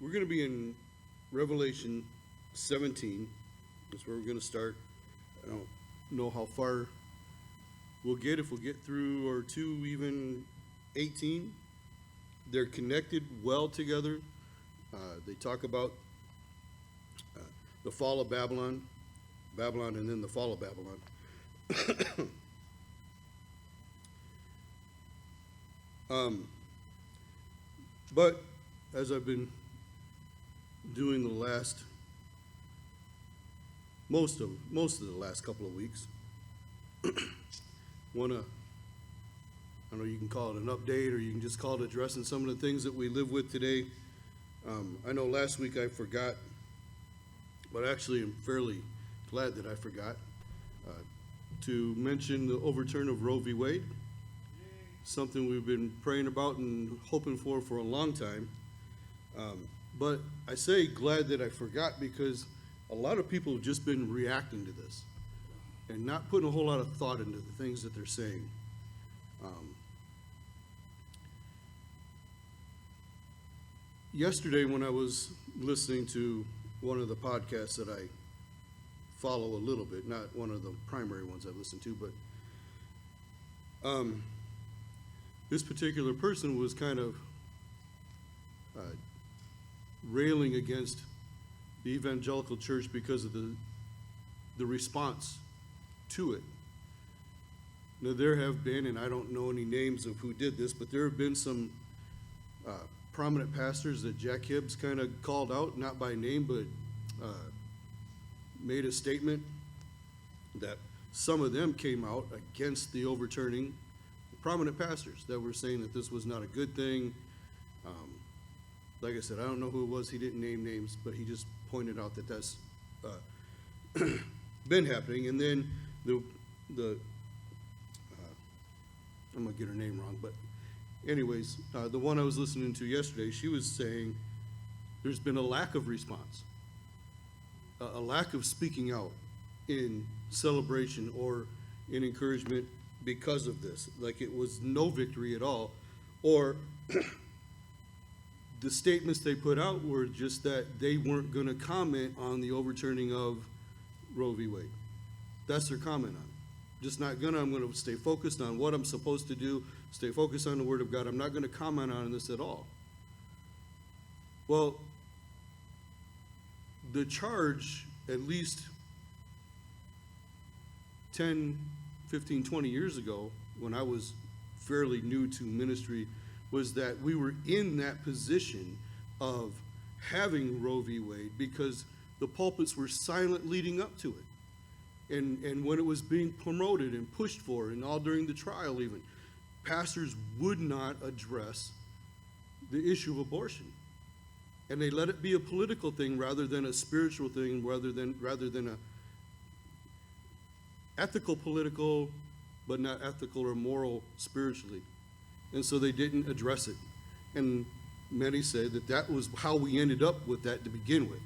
We're going to be in Revelation 17. That's where we're going to start. I don't know how far we'll get, if we'll get through or to even 18. They're connected well together. They talk about the fall of Babylon, and then the fall of Babylon. But as I've been doing the most of the last couple of weeks, I don't know, you can call it an update or you can just call it addressing some of the things that we live with today. I know last week I forgot, but actually I'm fairly glad that I forgot to mention the overturn of Roe v. Wade, something we've been praying about and hoping for a long time. But I say glad that I forgot because a lot of people have just been reacting to this and not putting a whole lot of thought into the things that they're saying. Yesterday, when I was listening to one of the podcasts that I follow a little bit, not one of the primary ones I listen to, but this particular person was kind of railing against the evangelical church because of the response to it. Now, there have been, and I don't know any names of who did this, but there have been some prominent pastors that Jack Hibbs kind of called out, not by name, but made a statement that some of them came out against the overturning. Prominent pastors that were saying that this was not a good thing. Like I said, I don't know who it was. He didn't name names, but he just pointed out that that's been happening. And then the I'm gonna get her name wrong, but anyways, the one I was listening to yesterday, she was saying there's been a lack of response, a lack of speaking out in celebration or in encouragement because of this. Like it was no victory at all, or the statements they put out were just that they weren't going to comment on the overturning of Roe v. Wade. That's their comment on it. Just not gonna. I'm going to stay focused on what I'm supposed to do, stay focused on the Word of God. I'm not going to comment on this at all. Well, the charge, at least 10, 15, 20 years ago, when I was fairly new to ministry, was that we were in that position of having Roe v. Wade because the pulpits were silent leading up to it. And when it was being promoted and pushed for, and all during the trial even, pastors would not address the issue of abortion. And they let it be a political thing rather than a spiritual thing, rather than a ethical political, but not ethical or moral spiritually. And so they didn't address it. And many say that that was how we ended up with that to begin with,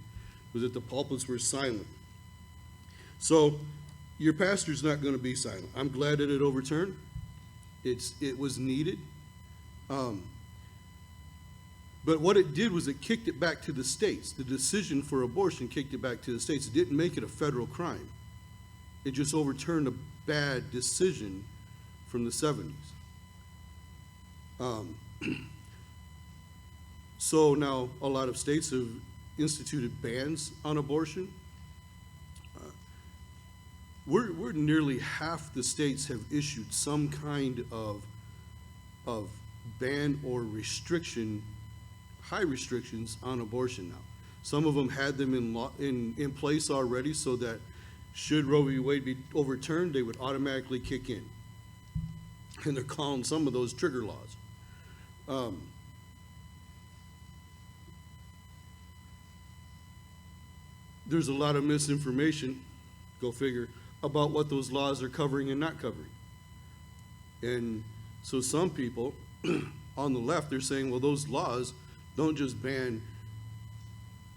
was that the pulpits were silent. So your pastor's not going to be silent. I'm glad that it overturned. It was needed. But what it did was it kicked it back to the states. The decision for abortion kicked it back to the states. It didn't make it a federal crime. It just overturned a bad decision from the 70s. So now a lot of states have instituted bans on abortion. We're nearly half the states have issued some kind of ban or restriction, high restrictions on abortion now. Some of them had them in place already, so that should Roe v. Wade be overturned, they would automatically kick in. And they're calling some of those trigger laws. There's a lot of misinformation, go figure, about what those laws are covering and not covering. And so some people on the left, they're saying, well, those laws don't just ban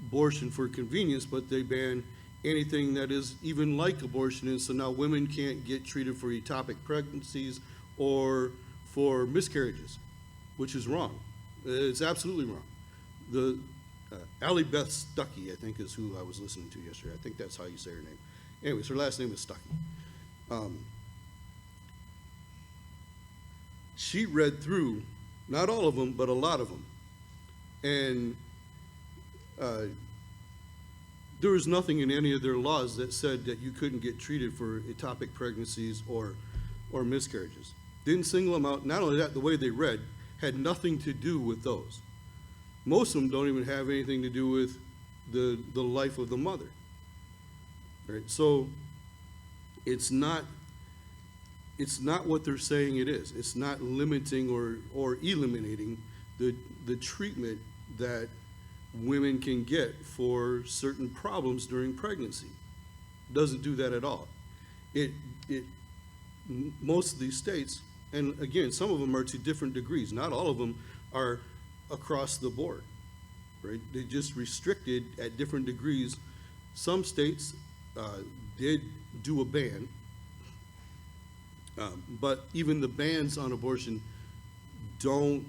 abortion for convenience, but they ban anything that is even like abortion. And so now women can't get treated for ectopic pregnancies or for miscarriages, which is wrong. It's absolutely wrong. Allie Beth Stuckey, I think, is who I was listening to yesterday. I think that's how you say her name. Anyways, her last name is Stuckey. She read through, not all of them, but a lot of them. And there was nothing in any of their laws that said that you couldn't get treated for ectopic pregnancies or miscarriages. Didn't single them out. Not only that, the way they read had nothing to do with those. Most of them don't even have anything to do with the life of the mother. Right? So it's not what they're saying it is. It's not limiting or eliminating the treatment that women can get for certain problems during pregnancy. It doesn't do that at all. Most of these states, and again, some of them are to different degrees. Not all of them are across the board, right? They just restricted at different degrees. Some states did do a ban, but even the bans on abortion don't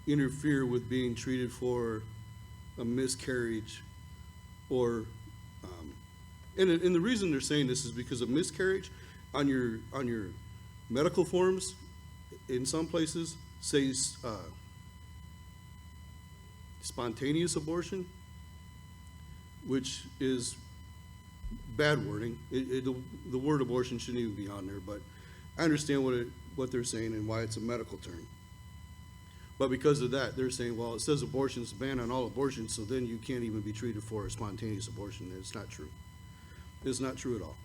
interfere with being treated for a miscarriage or and the reason they're saying this is because a miscarriage on your medical forms in some places says spontaneous abortion, which is bad wording. The word abortion shouldn't even be on there, but I understand what they're saying and why it's a medical term. But because of that, they're saying, well, it says abortion is banned on all abortions, so then you can't even be treated for a spontaneous abortion. It's not true. It's not true at all.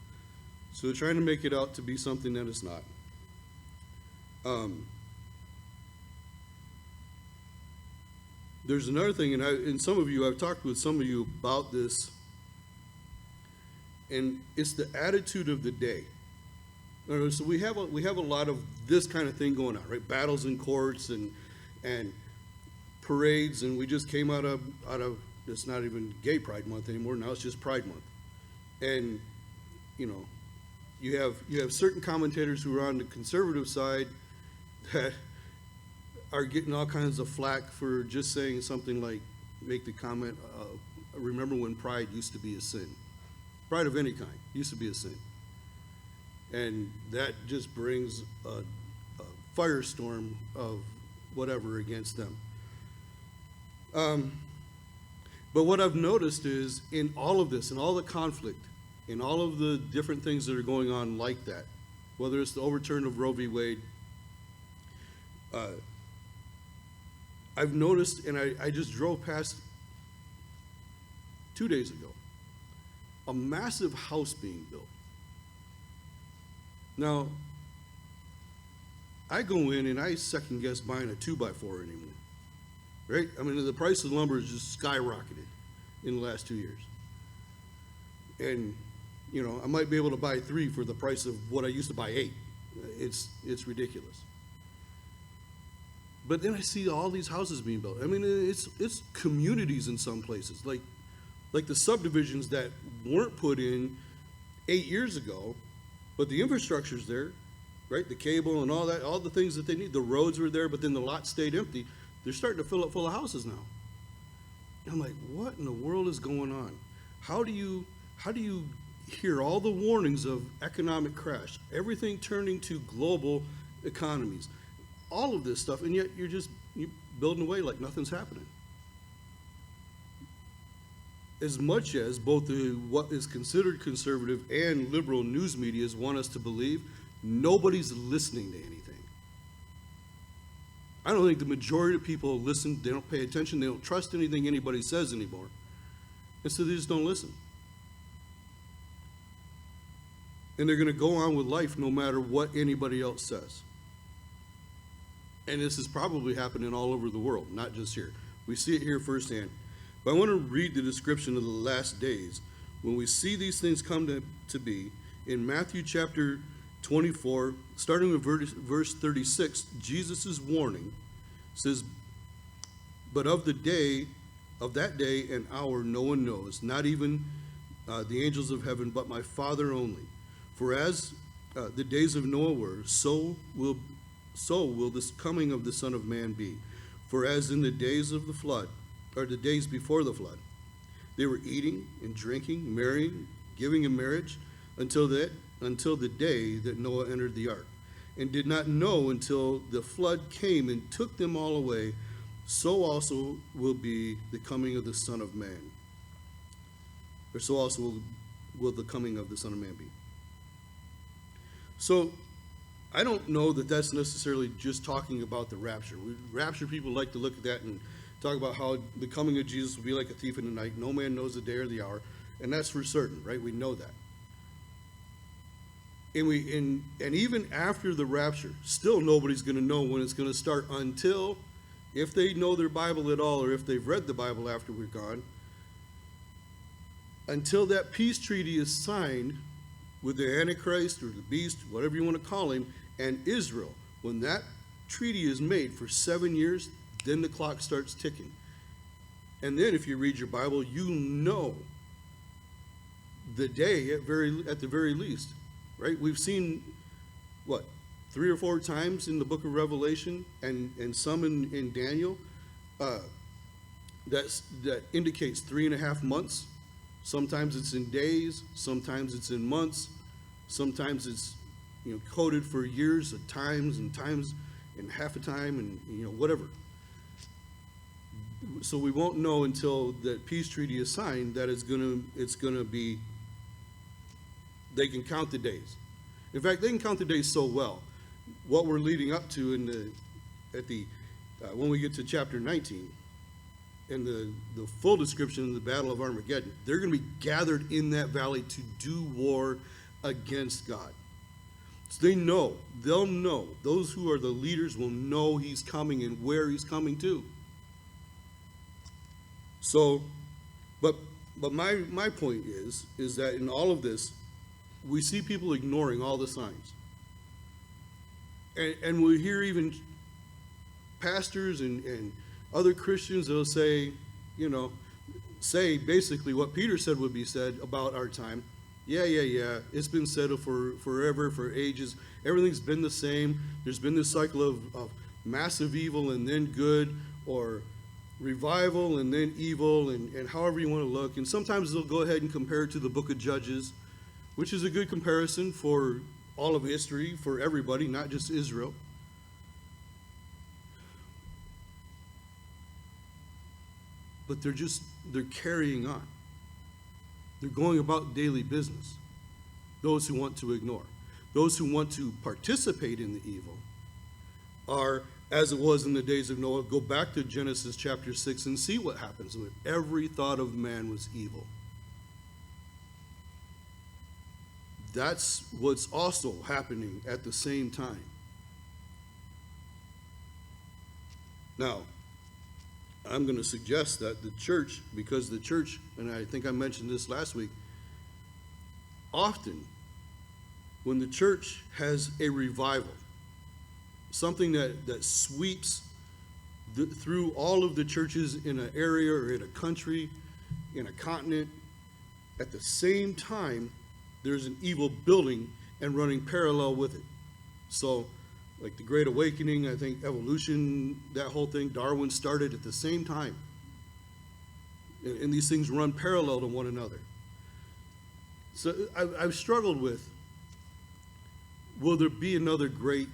So they're trying to make it out to be something that it's not. There's another thing, and some of you, I've talked with some of you about this, and it's the attitude of the day. So we have a lot of this kind of thing going on, right? Battles in courts and parades, and we just came out of it's not even Gay Pride Month anymore. Now it's just Pride Month, and you have certain commentators who are on the conservative side that are getting all kinds of flack for just saying something like, make the comment, remember when pride used to be a sin. Pride of any kind used to be a sin. And that just brings a firestorm of whatever against them. But what I've noticed is in all of this, in all the conflict, in all of the different things that are going on like that, whether it's the overturn of Roe v. Wade, I've noticed, and I just drove past 2 days ago, a massive house being built. Now, I go in and I second guess buying a 2x4 anymore, right? I mean, the price of lumber has just skyrocketed in the last 2 years. And, I might be able to buy 3 for the price of what I used to buy 8. It's ridiculous. But then I see all these houses being built. I mean, it's communities in some places, like the subdivisions that weren't put in 8 years ago, but the infrastructure's there, right? The cable and all that, all the things that they need. The roads were there, but then the lot stayed empty. They're starting to fill up full of houses now. I'm like, what in the world is going on? How do you hear all the warnings of economic crash, everything turning to global economies, all of this stuff, and yet you're building away like nothing's happening? As much as both what is considered conservative and liberal news medias want us to believe, nobody's listening to anything. I don't think the majority of people listen. They don't pay attention. They don't trust anything anybody says anymore. And so they just don't listen. And they're going to go on with life no matter what anybody else says. And this is probably happening all over the world, not just here. We see it here firsthand. But I want to read the description of the last days when we see these things come to be. In Matthew chapter 24, starting with verse 36, Jesus' warning says, "But of that day and hour no one knows, not even the angels of heaven, but my Father only. For as the days of Noah were, so will this coming of the Son of Man be. For as in the days of the flood, or the days before the flood. They were eating and drinking, marrying, giving in marriage until the day that Noah entered the ark, and did not know until the flood came and took them all away. So also will be the coming of the Son of Man. Or so also will the coming of the Son of Man be. So I don't know that that's necessarily just talking about the rapture. Rapture people like to look at that and talk about how the coming of Jesus will be like a thief in the night. No man knows the day or the hour. And that's for certain, right? We know that. And even after the rapture, still nobody's going to know when it's going to start until, if they know their Bible at all, or if they've read the Bible after we're gone, until that peace treaty is signed with the Antichrist or the beast, whatever you want to call him, and Israel. When that treaty is made for 7 years, then the clock starts ticking. And then if you read your Bible, you know the day at the very least, right? We've seen, 3 or 4 times in the book of Revelation and some in Daniel, that indicates 3.5 months. Sometimes it's in days, sometimes it's in months, sometimes it's coded for years of times and half a time and whatever. So we won't know until that peace treaty is signed that it's gonna be. They can count the days. In fact, they can count the days so well. What we're leading up to when we get to chapter 19, and the full description of the Battle of Armageddon, they're going to be gathered in that valley to do war against God. So they'll know, those who are the leaders will know he's coming and where he's coming to. So, but my point is that in all of this, we see people ignoring all the signs. And we hear even pastors and other Christians that'll say basically what Peter said would be said about our time. Yeah, it's been settled for forever, for ages. Everything's been the same. There's been this cycle of massive evil and then good, or revival and then evil, and however you want to look. And sometimes they'll go ahead and compare it to the book of Judges, which is a good comparison for all of history, for everybody, not just Israel. But they're carrying on. They're going about daily business. Those who want to ignore. Those who want to participate in the evil are, as it was in the days of Noah, go back to Genesis chapter 6 and see what happens when every thought of man was evil. That's what's also happening at the same time. Now, I'm going to suggest that the church, because the church, and I think I mentioned this last week, often when the church has a revival, something that sweeps through all of the churches in an area or in a country, in a continent, at the same time, there's an evil building and running parallel with it. So, like the Great Awakening, I think evolution, that whole thing, Darwin started at the same time. And these things run parallel to one another. So I've struggled with, will there be another great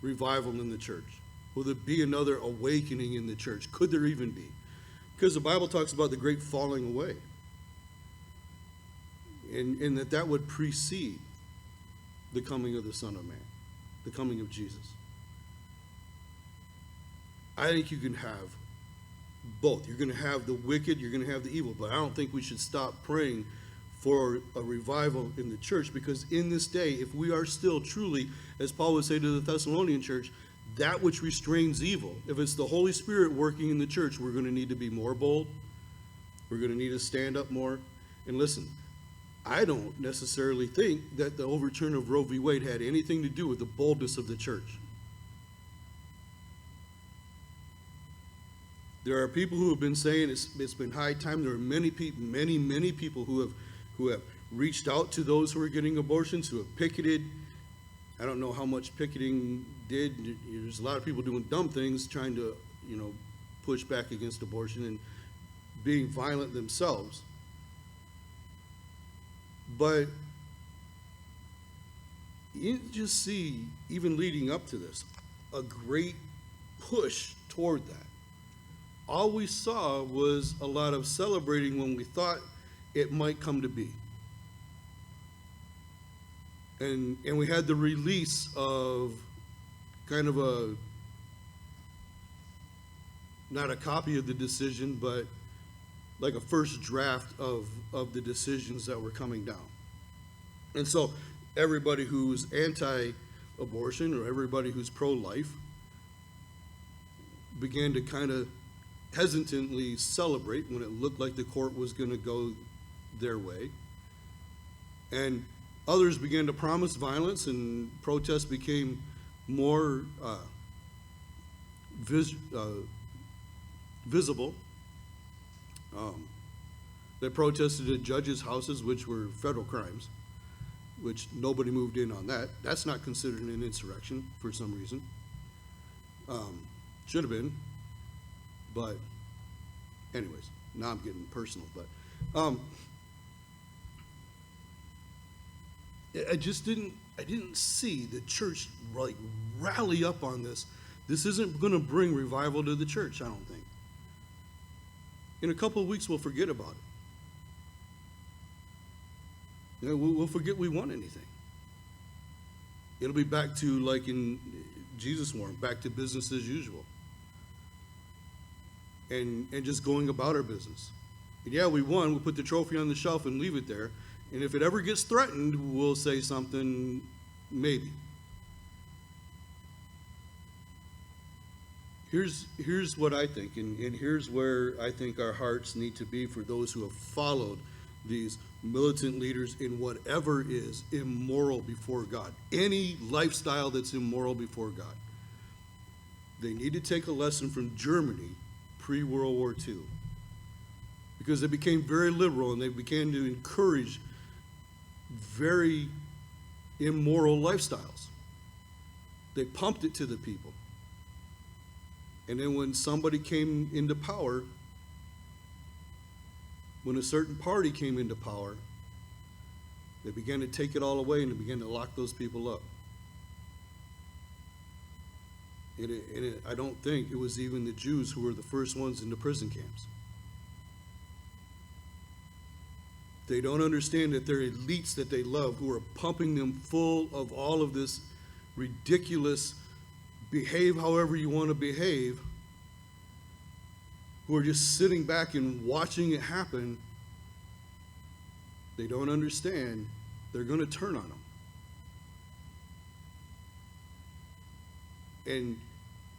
revival in the church? Will there be another awakening in the church? Could there even be? Because the Bible talks about the great falling away. And that would precede the coming of the Son of Man, the coming of Jesus. I think you can have both. You're going to have the wicked, you're going to have the evil, but I don't think we should stop praying for a revival in the church, because in this day, if we are still truly, as Paul would say to the Thessalonian church, that which restrains evil, if it's the Holy Spirit working in the church, we're going to need to be more bold. We're going to need to stand up more. And listen, I don't necessarily think that the overturn of Roe v. Wade had anything to do with the boldness of the church. There are people who have been saying it's been high time. There are many people who have reached out to those who are getting abortions, who have picketed. I don't know how much picketing did. There's a lot of people doing dumb things, trying to, push back against abortion and being violent themselves. But you just see, even leading up to this, a great push toward that. All we saw was a lot of celebrating when we thought it might come to be. And we had the release of kind of not a copy of the decision, but like a first draft of the decisions that were coming down. And so everybody who's anti-abortion or everybody who's pro-life began to kind of hesitantly celebrate when it looked like the court was going to go their way. And others began to promise violence, and protests became more visible. They protested at judges' houses, which were federal crimes, which nobody moved in on that. That's not considered an insurrection for some reason. Should have been. But anyways, now I'm getting personal. But I didn't see the church like rally up on this. This isn't going to bring revival to the church, I don't think. In a couple of weeks, we'll forget about it. You know, we'll forget we won anything. It'll be back to, like in Jesus' warned, back to business as usual. And just going about our business. And yeah, we won. We'll put the trophy on the shelf and leave it there. And if it ever gets threatened, we'll say something, maybe. Here's what I think, and here's where I think our hearts need to be for those who have followed these militant leaders in whatever is immoral before God. Any lifestyle that's immoral before God. They need to take a lesson from Germany pre-World War II. Because they became very liberal and they began to encourage very immoral lifestyles. They pumped it to the people. And then when somebody came into power, when a certain party came into power, they began to take it all away and they began to lock those people up. I don't think it was even the Jews who were the first ones in the prison camps. They don't understand that they're elites that they love who are pumping them full of all of this ridiculous behave however you want to behave, who are just sitting back and watching it happen. They don't understand they're going to turn on them. And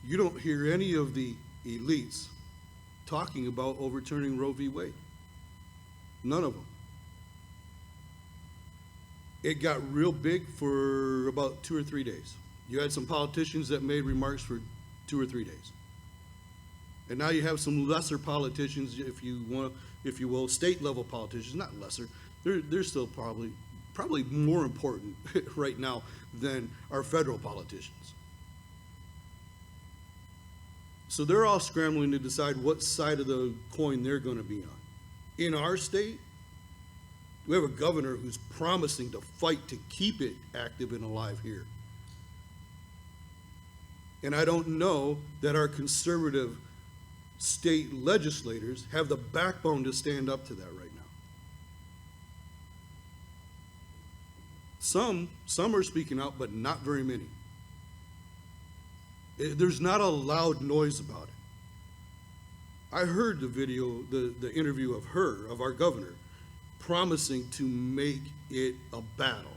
you don't hear any of the elites talking about overturning Roe v. Wade. None of them. It got real big for about 2 or 3 days. You had some politicians that made remarks for 2 or 3 days. And now you have some lesser politicians, if you will, state level politicians, not lesser. They're still probably more important right now than our federal politicians. So they're all scrambling to decide what side of the coin they're going to be on. In our state, we have a governor who's promising to fight to keep it active and alive here. And I don't know that our conservative state legislators have the backbone to stand up to that right now. Some are speaking out, but not very many. There's not a loud noise about it. I heard the video, the interview of our governor, promising to make it a battle.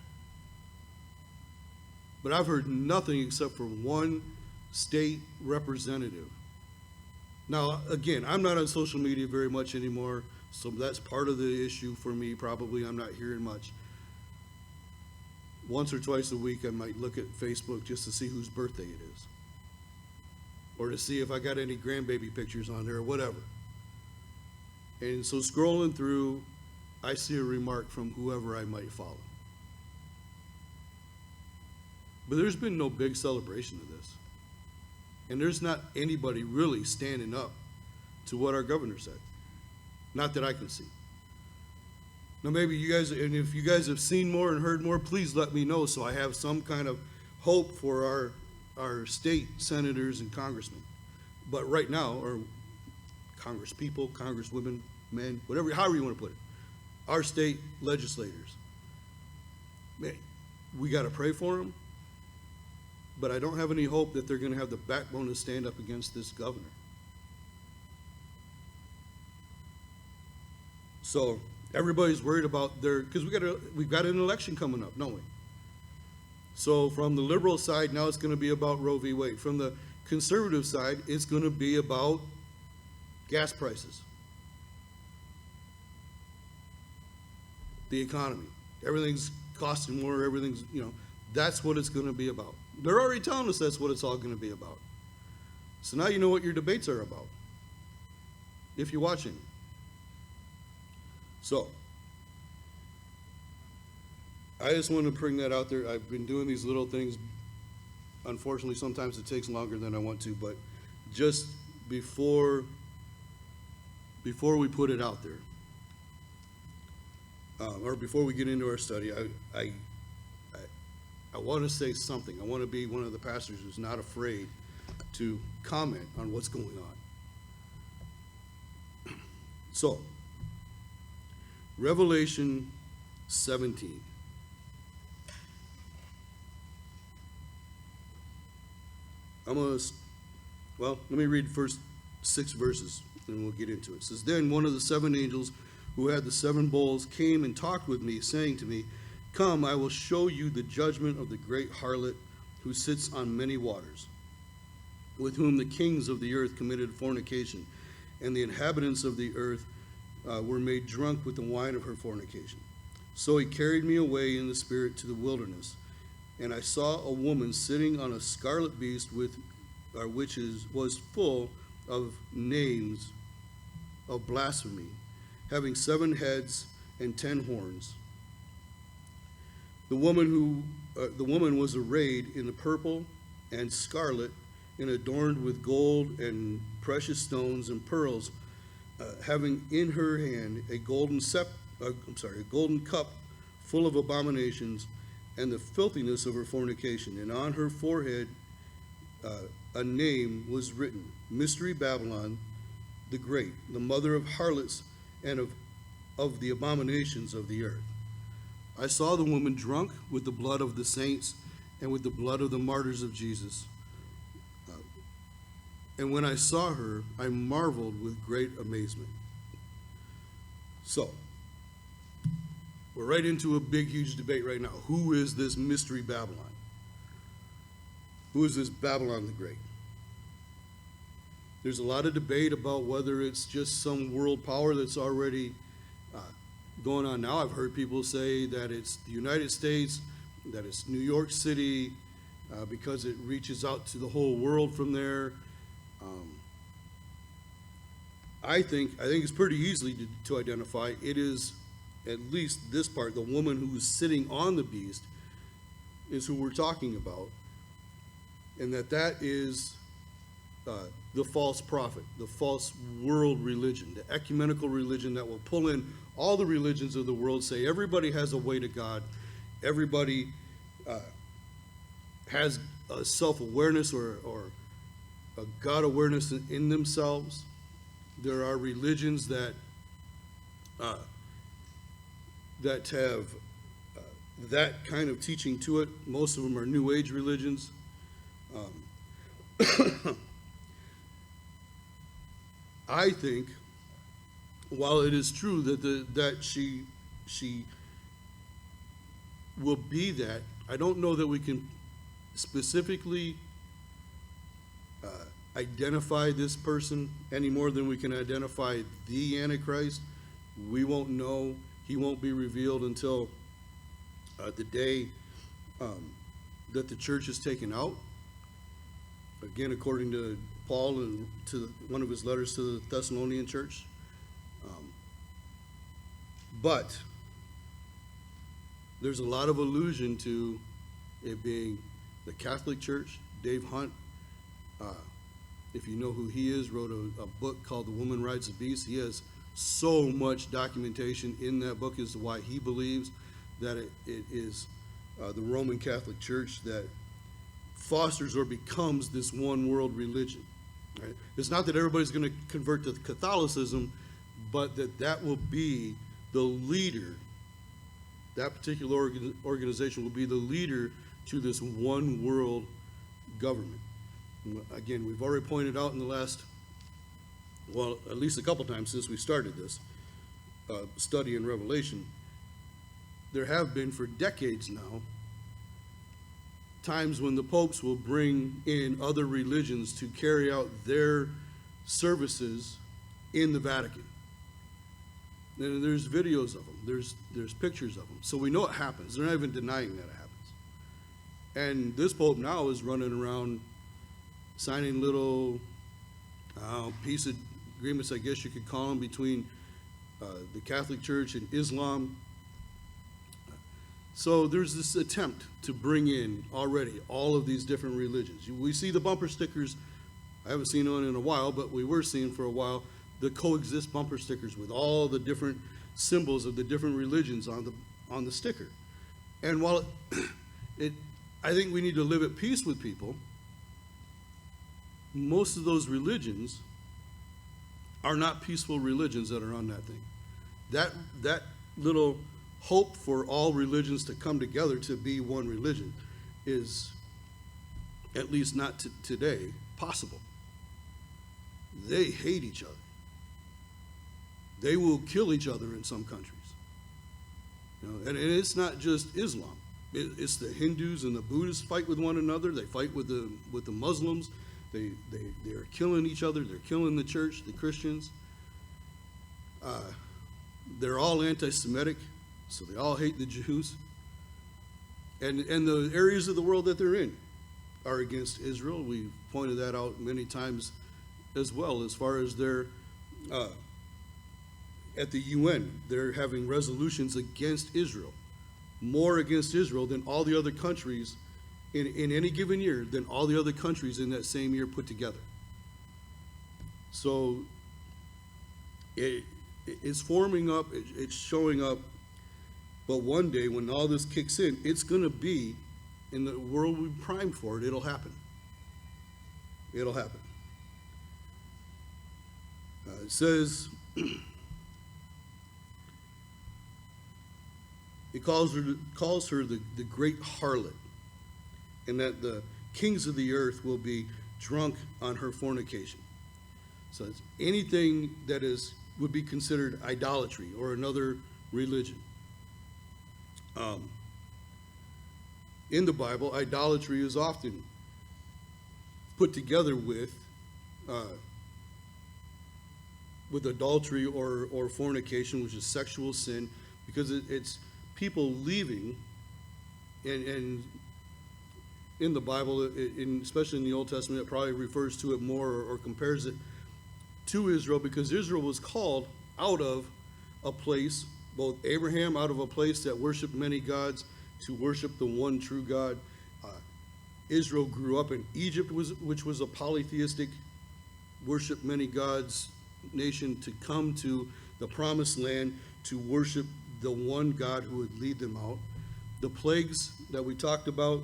But I've heard nothing except for one state representative. Now, again, I'm not on social media very much anymore, so that's part of the issue for me. Probably I'm not hearing much. Once or twice a week, I might look at Facebook just to see whose birthday it is, or to see if I got any grandbaby pictures on there or whatever. And so scrolling through, I see a remark from whoever I might follow. But there's been no big celebration of this. And there's not anybody really standing up to what our governor said. Not that I can see. Now maybe you guys, and if you guys have seen more and heard more, please let me know so I have some kind of hope for our state senators and congressmen. But right now, or congresspeople, congresswomen, men, whatever, however you want to put it, our state legislators, man, we got to pray for them, but I don't have any hope that they're going to have the backbone to stand up against this governor. So everybody's worried about because we've got an election coming up, don't we? So from the liberal side, now it's going to be about Roe v. Wade. From the conservative side, it's going to be about gas prices, the economy. Everything's costing more, everything's, that's what it's going to be about. They're already telling us that's what it's all going to be about. So now you know what your debates are about, if you're watching. So, I just want to bring that out there. I've been doing these little things. Unfortunately, sometimes it takes longer than I want to, but just before we put it out there, or before we get into our study, I want to say something. I want to be one of the pastors who's not afraid to comment on what's going on. So, Revelation 17. Let me read the first 6 verses, and we'll get into it. It says, Then one of the 7 angels who had the 7 bowls came and talked with me, saying to me, Come, I will show you the judgment of the great harlot who sits on many waters, with whom the kings of the earth committed fornication, and the inhabitants of the earth were made drunk with the wine of her fornication. So he carried me away in the spirit to the wilderness, and I saw a woman sitting on a scarlet beast which was full of names of blasphemy, having 7 heads and 10 horns. The woman was arrayed in the purple and scarlet, and adorned with gold and precious stones and pearls, having in her hand a golden cup full of abominations and the filthiness of her fornication. And on her forehead a name was written, Mystery Babylon the Great, the mother of harlots and of the abominations of the earth. I saw the woman drunk with the blood of the saints and with the blood of the martyrs of Jesus. And when I saw her, I marveled with great amazement. So, we're right into a big, huge debate right now. Who is this Mystery Babylon? Who is this Babylon the Great? There's a lot of debate about whether it's just some world power that's already going on now. I've heard people say that it's the United States, that it's New York City, because it reaches out to the whole world from there. I think it's pretty easily to identify. It is, at least this part, the woman who's sitting on the beast is who we're talking about, and that is the false prophet, the false world religion, the ecumenical religion that will pull in all the religions of the world, say everybody has a way to God, everybody has a self-awareness or a God awareness in themselves. There are religions that have that kind of teaching to it. Most of them are New Age religions. I think, while it is true that she will be that, I don't know that we can specifically identify this person any more than we can identify the Antichrist. We won't know. He won't be revealed until the day that the church is taken out. Again, according to Paul and to one of his letters to the Thessalonian church. But there's a lot of allusion to it being the Catholic Church. Dave Hunt if you know who he is, wrote a book called The Woman Rides the Beast. He has so much documentation in that book as to why he believes that it is the Roman Catholic Church that fosters or becomes this one world religion. Right? It's not that everybody's going to convert to Catholicism, but that will be the leader. That particular organization will be the leader to this one world government. Again, we've already pointed out in the last, well, at least a couple times since we started this study in Revelation, there have been for decades now times when the popes will bring in other religions to carry out their services in the Vatican. And there's videos of them. There's pictures of them. So we know it happens. They're not even denying that it happens. And this pope now is running around signing little peace agreements, I guess you could call them, between the Catholic Church and Islam. So there's this attempt to bring in already all of these different religions. We see the bumper stickers. I haven't seen one in a while, but we were seeing for a while the coexist bumper stickers with all the different symbols of the different religions on the sticker. And while I think we need to live at peace with people, most of those religions are not peaceful religions that are on that thing. That little hope for all religions to come together to be one religion is, at least not today, possible. They hate each other. They will kill each other in some countries. And it's not just Islam. It's the Hindus and the Buddhists fight with one another. They fight with the Muslims. They're killing each other. They're killing the church, the Christians. They're all anti-Semitic, so they all hate the Jews. And the areas of the world that they're in are against Israel. We've pointed that out many times as well, as far as their at the UN, they're having resolutions against Israel, more against Israel than all the other countries in any given year, than all the other countries in that same year put together. So it's forming up, it's showing up, but one day when all this kicks in, it's going to be, in the world we've primed for it, it'll happen. It'll happen. It says, it calls her the great harlot, and that the kings of the earth will be drunk on her fornication. So it's anything that would be considered idolatry or another religion. In the Bible, idolatry is often put together with adultery or fornication, which is sexual sin, because it's people leaving, and in the Bible, especially in the Old Testament, it probably refers to it more or compares it to Israel, because Israel was called out of a place, both Abraham out of a place that worshiped many gods to worship the one true God. Israel grew up in Egypt, which was a polytheistic, worship many gods nation, to come to the promised land to worship the one God who would lead them out. The plagues that we talked about,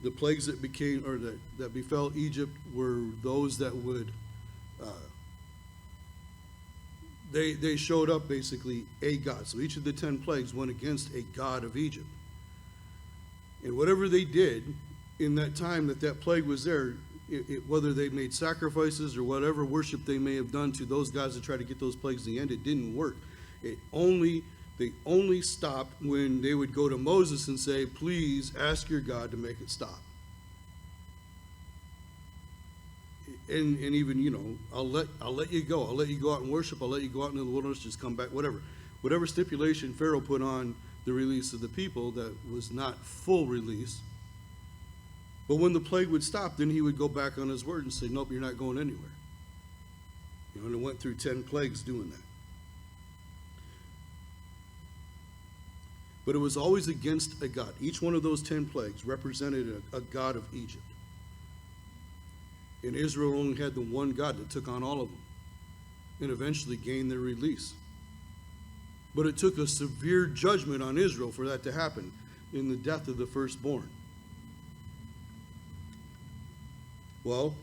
the plagues that that befell Egypt were those that would they showed up basically a god. So each of the 10 plagues went against a god of Egypt. And whatever they did in that time that plague was there, whether they made sacrifices or whatever worship they may have done to those gods to try to get those plagues to the end, it didn't work. They only stopped when they would go to Moses and say, please ask your God to make it stop. And even, I'll let you go. I'll let you go out and worship. I'll let you go out into the wilderness, just come back, whatever stipulation Pharaoh put on the release of the people, that was not full release. But when the plague would stop, then he would go back on his word and say, nope, you're not going anywhere. And it went through 10 plagues doing that. But it was always against a god. Each one of those 10 plagues represented a god of Egypt. And Israel only had the one God that took on all of them and eventually gained their release. But it took a severe judgment on Israel for that to happen in the death of the firstborn. Well,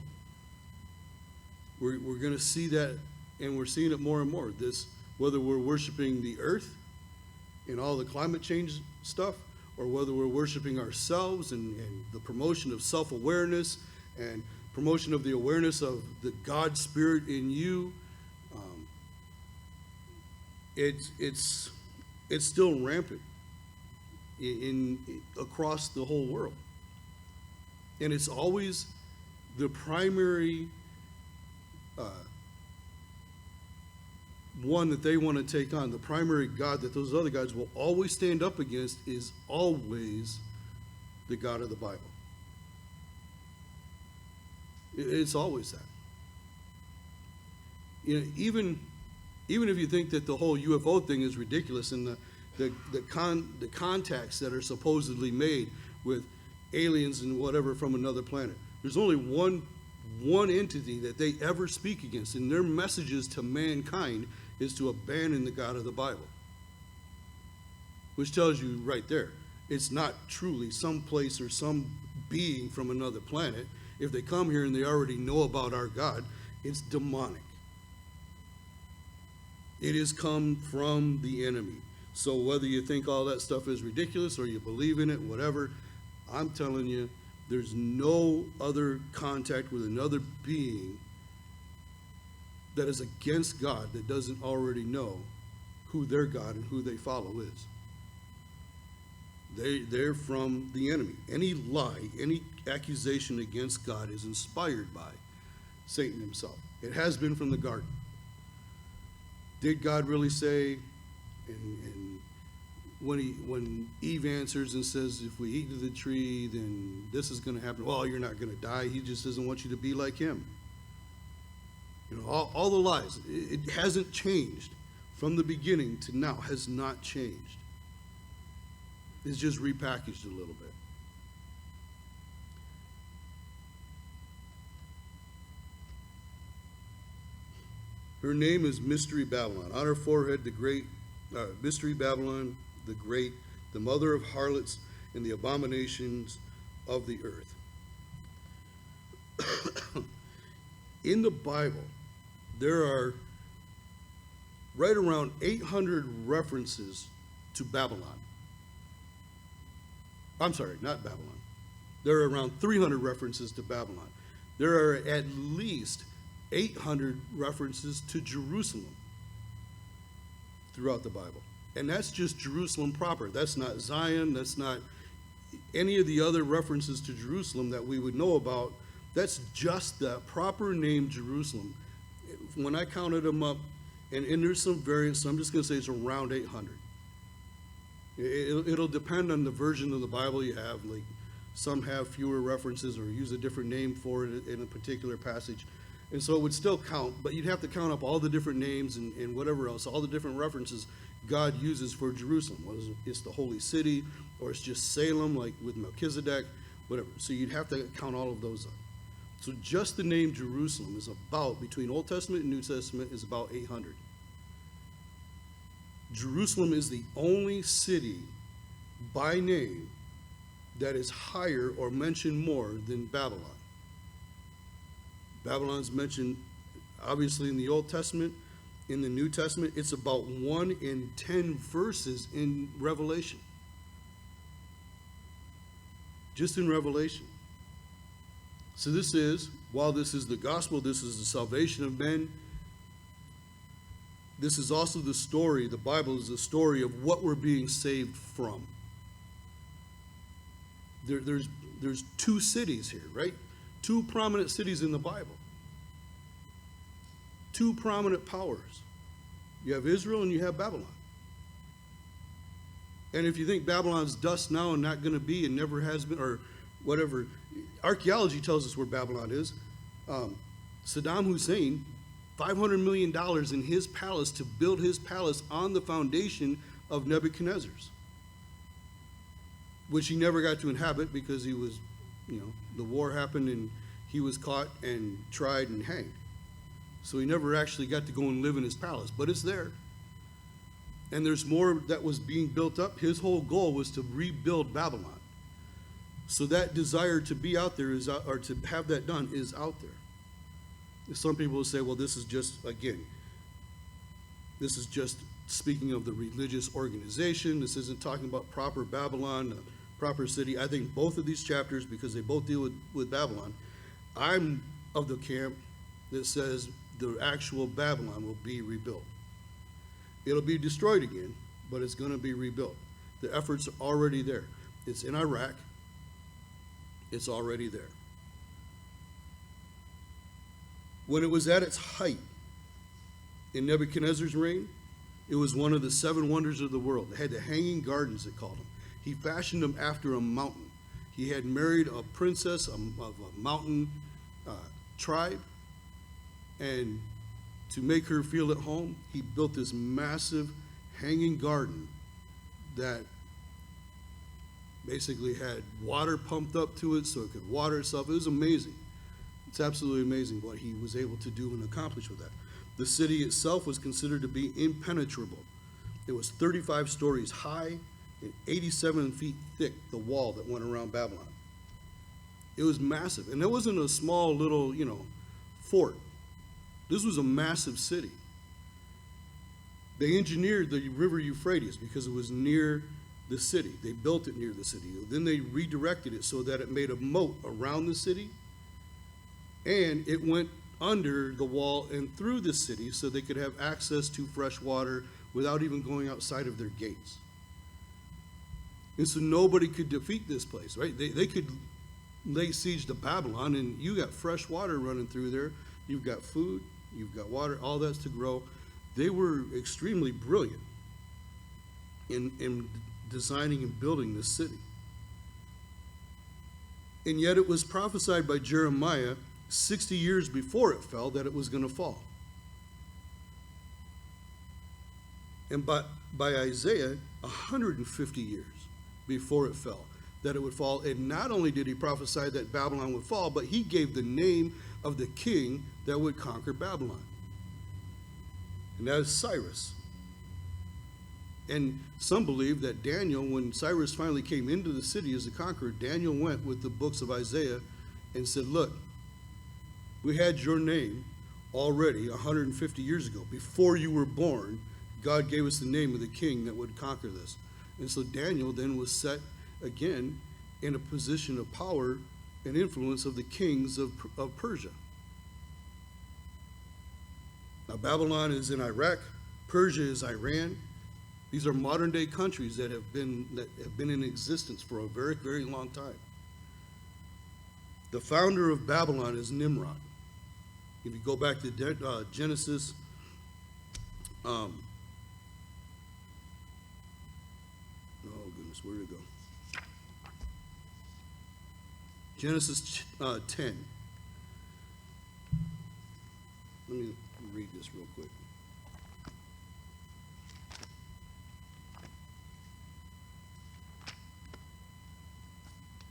we're going to see that, and we're seeing it more and more. This, whether we're worshiping the earth and all the climate change stuff, or whether we're worshiping ourselves and the promotion of self-awareness and promotion of the awareness of the God Spirit in you, it's still rampant in across the whole world, and it's always the primary one that they want to take on. The primary God that those other gods will always stand up against is always the God of the Bible. It's always that. You know, even if you think that the whole UFO thing is ridiculous, and the contacts that are supposedly made with aliens and whatever from another planet, there's only one entity that they ever speak against, and their messages to mankind is to abandon the God of the Bible, which tells you right there, it's not truly some place or some being from another planet. If they come here and they already know about our God, it's demonic. It has come from the enemy. So whether you think all that stuff is ridiculous or you believe in it, whatever, I'm telling you, there's no other contact with another being that is against God that doesn't already know who their God and who they follow is. They're from the enemy. Any lie, any accusation against God is inspired by Satan himself. It has been from the garden. Did God really say, and when Eve answers and says, if we eat of the tree, then this is going to happen. Well, you're not going to die. He just doesn't want you to be like him. You know, all the lies. It hasn't changed from the beginning to now. Has not changed. It's just repackaged a little bit. Her name is Mystery Babylon. On her forehead, the great Mystery Babylon, the great, the mother of harlots and the abominations of the earth. In the Bible, there are right around 800 references to Babylon. I'm sorry, not Babylon. There are around 300 references to Babylon. There are at least 800 references to Jerusalem throughout the Bible. And that's just Jerusalem proper. That's not Zion. That's not any of the other references to Jerusalem that we would know about. That's just the proper name Jerusalem. When I counted them up, and there's some variants, so I'm just going to say it's around 800. It'll depend on the version of the Bible you have. Like some have fewer references or use a different name for it in a particular passage. And so it would still count, but you'd have to count up all the different names and whatever else, all the different references God uses for Jerusalem. Whether it's the holy city, or it's just Salem, like with Melchizedek, whatever. So you'd have to count all of those up. So just the name Jerusalem is about, between Old Testament and New Testament, is about 800. Jerusalem is the only city by name that is higher or mentioned more than Babylon. Babylon's mentioned obviously in the Old Testament. In the New Testament, it's about 1 in 10 verses in Revelation. Just in Revelation. So this is, while this is the gospel, this is the salvation of men, this is also the story, the Bible is the story of what we're being saved from. There's two cities here, right? Two prominent cities in the Bible. Two prominent powers. You have Israel and you have Babylon. And if you think Babylon's dust now and not going to be and never has been, or whatever, archaeology tells us where Babylon is. Saddam Hussein, $500 million in his palace to build his palace on the foundation of Nebuchadnezzar's, which he never got to inhabit because he was, the war happened and he was caught and tried and hanged. So he never actually got to go and live in his palace, but it's there. And there's more that was being built up. His whole goal was to rebuild Babylon. So that desire to be out there is, or to have that done, is out there. Some people will say, well, this is just, again, this is just speaking of the religious organization. This isn't talking about proper Babylon, proper city. I think both of these chapters, because they both deal with Babylon, I'm of the camp that says the actual Babylon will be rebuilt. It'll be destroyed again, but it's going to be rebuilt. The efforts are already there. It's in Iraq. It's already there. When it was at its height in Nebuchadnezzar's reign, it was one of the 7 wonders of the world. It had the hanging gardens, they called them. He fashioned them after a mountain. He had married a princess of a mountain tribe, and to make her feel at home, he built this massive hanging garden that basically had water pumped up to it so it could water itself. It was amazing. It's absolutely amazing what he was able to do and accomplish with that. The city itself was considered to be impenetrable. It was 35 stories high and 87 feet thick, the wall that went around Babylon. It was massive. And it wasn't a small little, fort. This was a massive city. They engineered the river Euphrates because it was near the city. They built it near the city. Then they redirected it so that it made a moat around the city, and it went under the wall and through the city so they could have access to fresh water without even going outside of their gates. And so nobody could defeat this place, right? They could lay siege to Babylon, and you got fresh water running through there. You've got food, you've got water, all that's to grow. They were extremely brilliant in designing and building this city. And yet it was prophesied by Jeremiah 60 years before it fell that it was going to fall. And by Isaiah, 150 years before it fell, that it would fall. And not only did he prophesy that Babylon would fall, but he gave the name of the king that would conquer Babylon. And that is Cyrus. And some believe that Daniel, when Cyrus finally came into the city as a conqueror, Daniel went with the books of Isaiah and said, look, we had your name already 150 years ago. Before you were born, God gave us the name of the king that would conquer this. And so Daniel then was set again in a position of power and influence of the kings of Persia. Now Babylon is in Iraq, Persia is Iran. These are modern day countries that have been in existence for a very, very long time. The founder of Babylon is Nimrod. If you go back to Genesis, oh goodness, where did it go? Genesis 10. Let me read this real quick.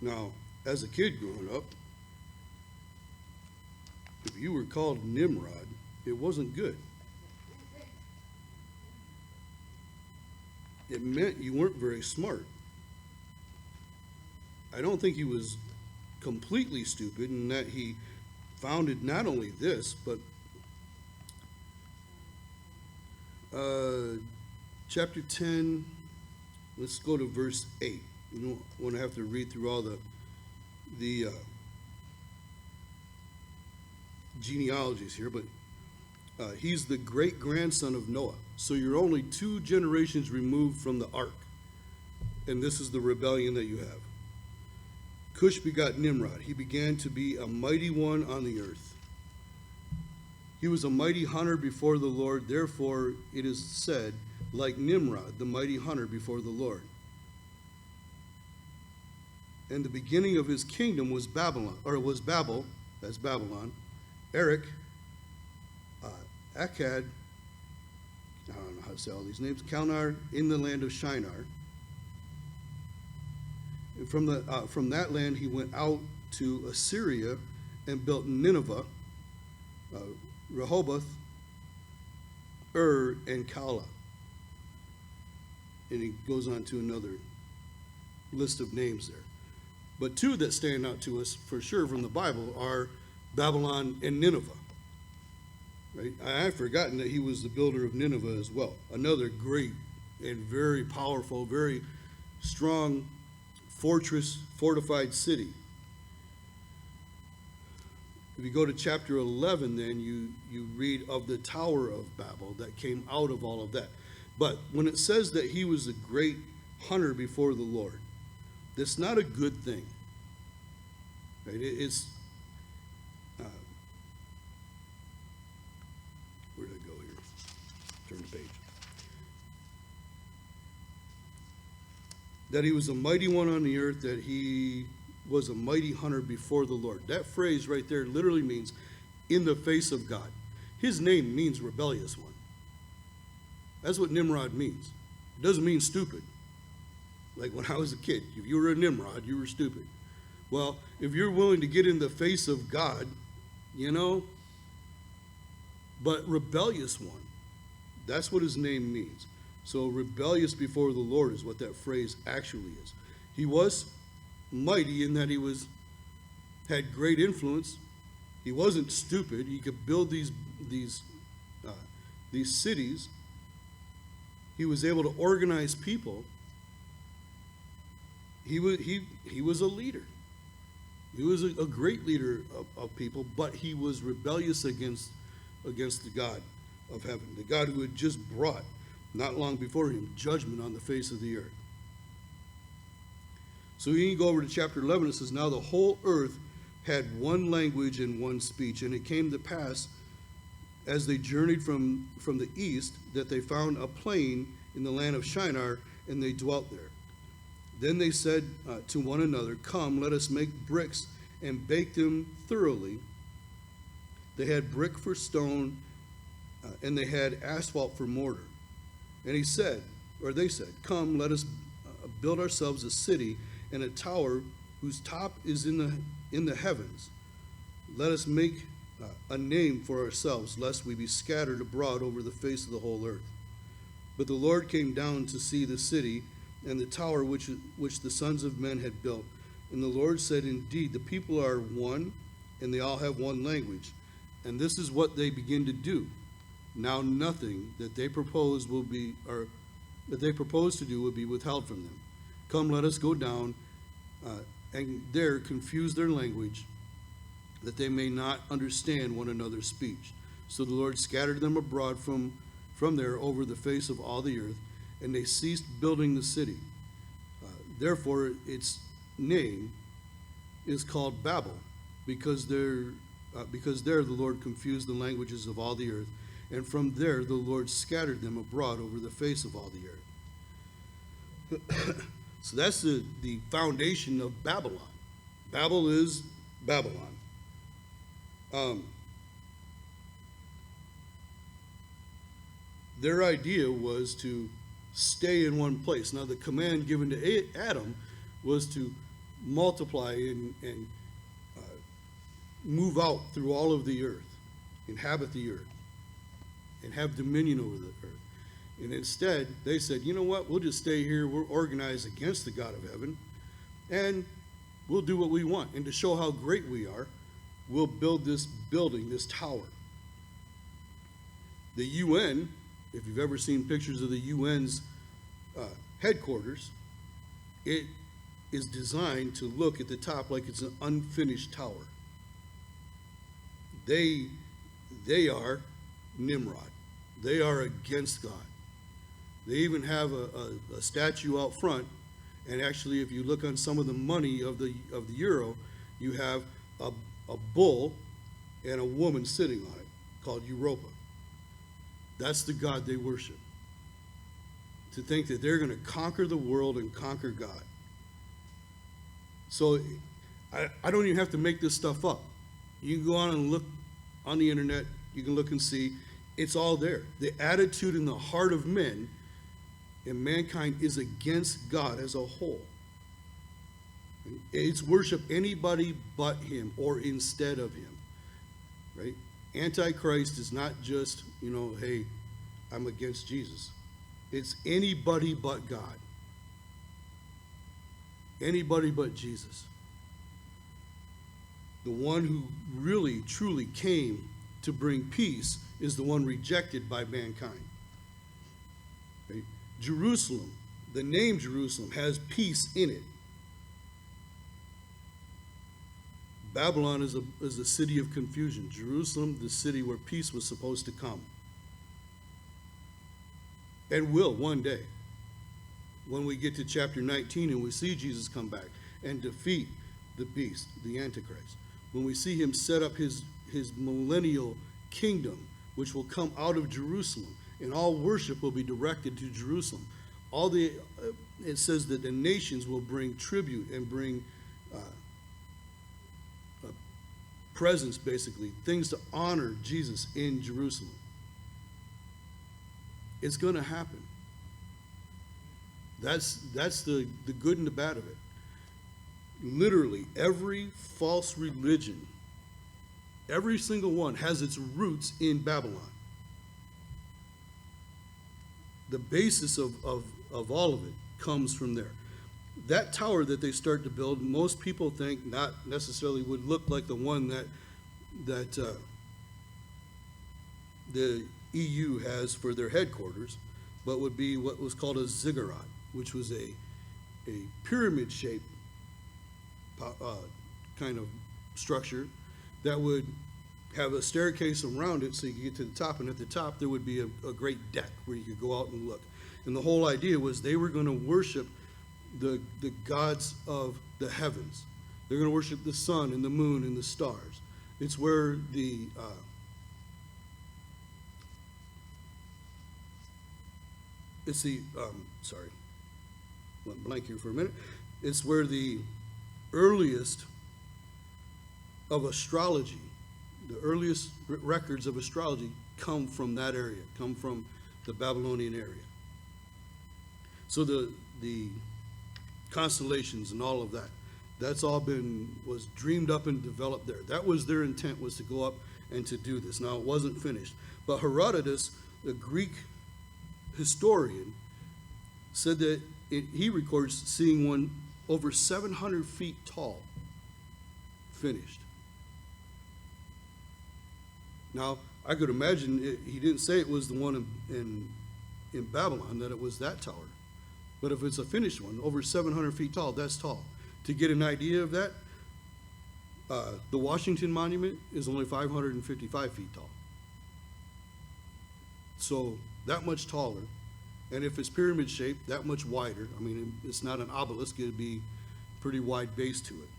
Now, as a kid growing up, if you were called Nimrod, it wasn't good. It meant you weren't very smart. I don't think he was completely stupid in that he founded not only this, but chapter 10, let's go to verse 8. You don't want to have to read through all the genealogies here, but he's the great-grandson of Noah. So you're only 2 generations removed from the ark. And this is the rebellion that you have. Cush begot Nimrod. He began to be a mighty one on the earth. He was a mighty hunter before the Lord. Therefore, it is said, like Nimrod, the mighty hunter before the Lord. And the beginning of his kingdom was Babylon, or was Babel, that's Babylon, Erech, Akkad, I don't know how to say all these names, Calnar in the land of Shinar. And from that land he went out to Assyria and built Nineveh, Rehoboth, and Calah. And he goes on to another list of names there. But two that stand out to us for sure from the Bible are Babylon and Nineveh. Right? I had forgotten that he was the builder of Nineveh as well. Another great and very powerful, very strong fortress, fortified city. If you go to chapter 11, then you read of the Tower of Babel that came out of all of that. But when it says that he was a great hunter before the Lord, that's not a good thing. Right? It's where did I go here? Turn the page. That he was a mighty one on the earth, that he was a mighty hunter before the Lord. That phrase right there literally means in the face of God. His name means rebellious one. That's what Nimrod means. It doesn't mean stupid. Like when I was a kid, if you were a Nimrod, you were stupid. Well, if you're willing to get in the face of God, but rebellious one, that's what his name means. So rebellious before the Lord is what that phrase actually is. He was mighty in that he had great influence. He wasn't stupid. He could build these cities. He was able to organize people. He was a leader. He was a great leader of people, but he was rebellious against the God of heaven, the God who had just brought, not long before him, judgment on the face of the earth. So you can go over to chapter 11. It says, now the whole earth had one language and one speech. And it came to pass, as they journeyed from the east, that they found a plain in the land of Shinar, and they dwelt there. Then they said to one another, come, let us make bricks and bake them thoroughly. They had brick for stone, and they had asphalt for mortar. And they said, come, let us build ourselves a city and a tower whose top is in the heavens. Let us make a name for ourselves, lest we be scattered abroad over the face of the whole earth. But the Lord came down to see the city and the tower which the sons of men had built. And the Lord said, indeed, the people are one, and they all have one language. And this is what they begin to do. Now nothing that they propose to do will be withheld from them. Come, let us go down and there confuse their language, that they may not understand one another's speech. So the Lord scattered them abroad from there over the face of all the earth, and they ceased building the city. Therefore, its name is called Babel, because there the Lord confused the languages of all the earth, and from there the Lord scattered them abroad over the face of all the earth. So that's the foundation of Babylon. Babel is Babylon. Their idea was to stay in one place. Now, the command given to Adam was to multiply and move out through all of the earth, inhabit the earth, and have dominion over the earth. And instead, they said, you know what, we'll just stay here. We're organized against the God of heaven, and we'll do what we want. And to show how great we are, we'll build this building, this tower. The UN, if you've ever seen pictures of the UN's headquarters, it is designed to look at the top like it's an unfinished tower. They are Nimrod. They are against God. They even have a statue out front, and actually, if you look on some of the money of the euro, you have a bull and a woman sitting on it called Europa. That's the God they worship. To think that they're going to conquer the world and conquer God. So I don't even have to make this stuff up. You can go on and look on the internet. You can look and see. It's all there. The attitude in the heart of men and mankind is against God as a whole. It's worship anybody but him or instead of him, right? Antichrist is not just, hey, I'm against Jesus. It's anybody but God. Anybody but Jesus. The one who really, truly came to bring peace is the one rejected by mankind. Right? Jerusalem, the name Jerusalem, has peace in it. Babylon is a city of confusion. Jerusalem, the city where peace was supposed to come. And will one day. When we get to chapter 19 and we see Jesus come back and defeat the beast, the Antichrist. When we see him set up his millennial kingdom, which will come out of Jerusalem, and all worship will be directed to Jerusalem. It says that the nations will bring tribute and bring presents, basically, things to honor Jesus in Jerusalem. It's going to happen. That's the good and the bad of it. Literally, every false religion, every single one, has its roots in Babylon. The basis of all of it comes from there. That tower that they start to build, most people think not necessarily would look like the one that the EU has for their headquarters, but would be what was called a ziggurat, which was a pyramid-shaped kind of structure that would have a staircase around it so you could get to the top, and at the top there would be a great deck where you could go out and look. And the whole idea was they were going to worship the gods of the heavens. They're going to worship the sun and the moon and the stars. It's where sorry, went blank here for a minute. It's where the earliest of astrology, the earliest records of astrology come from that area, come from the Babylonian area. So the constellations and all of that, that's all was dreamed up and developed there. That was their intent, was to go up and to do this. Now, it wasn't finished. But Herodotus, the Greek historian, said that he records seeing one over 700 feet tall, finished. Now, I could imagine, he didn't say it was the one in Babylon, that it was that tower. But if it's a finished one, over 700 feet tall, that's tall. To get an idea of that, the Washington Monument is only 555 feet tall. So that much taller. And if it's pyramid shaped, that much wider. I mean, it's not an obelisk, it'd be pretty wide base to it.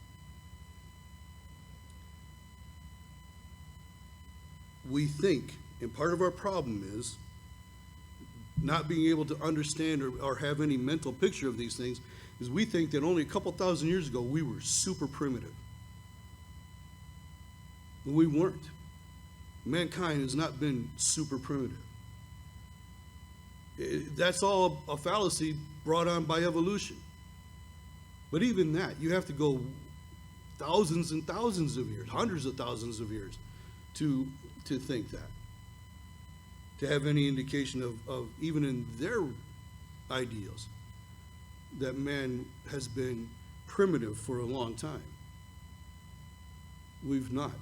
We think, and part of our problem is not being able to understand or have any mental picture of these things, is we think that only a couple thousand years ago we were super primitive. And we weren't. Mankind has not been super primitive. That's all a fallacy brought on by evolution. But even that, you have to go thousands and thousands of years, hundreds of thousands of years to think that. To have any indication of even in their ideals, that man has been primitive for a long time. We've not.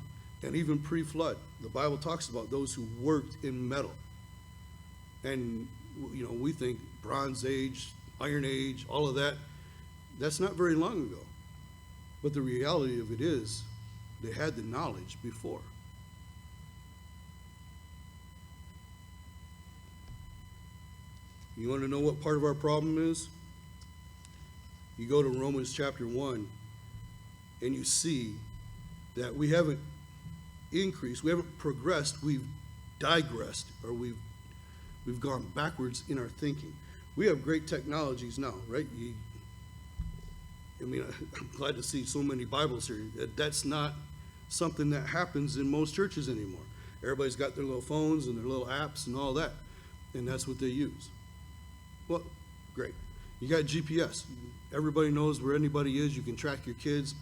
And even pre-flood, the Bible talks about those who worked in metal. And, we think Bronze Age, Iron Age, all of that, that's not very long ago. But the reality of it is, they had the knowledge before. You want to know what part of our problem is? You go to Romans chapter 1, and you see that we haven't increased, we haven't progressed, we've digressed, or we've gone backwards in our thinking. We have great technologies now, right? I'm glad to see so many Bibles here. That's not something that happens in most churches anymore. Everybody's got their little phones and their little apps and all that, and that's what they use. Well, great. You got GPS. Everybody knows where anybody is. You can track your kids,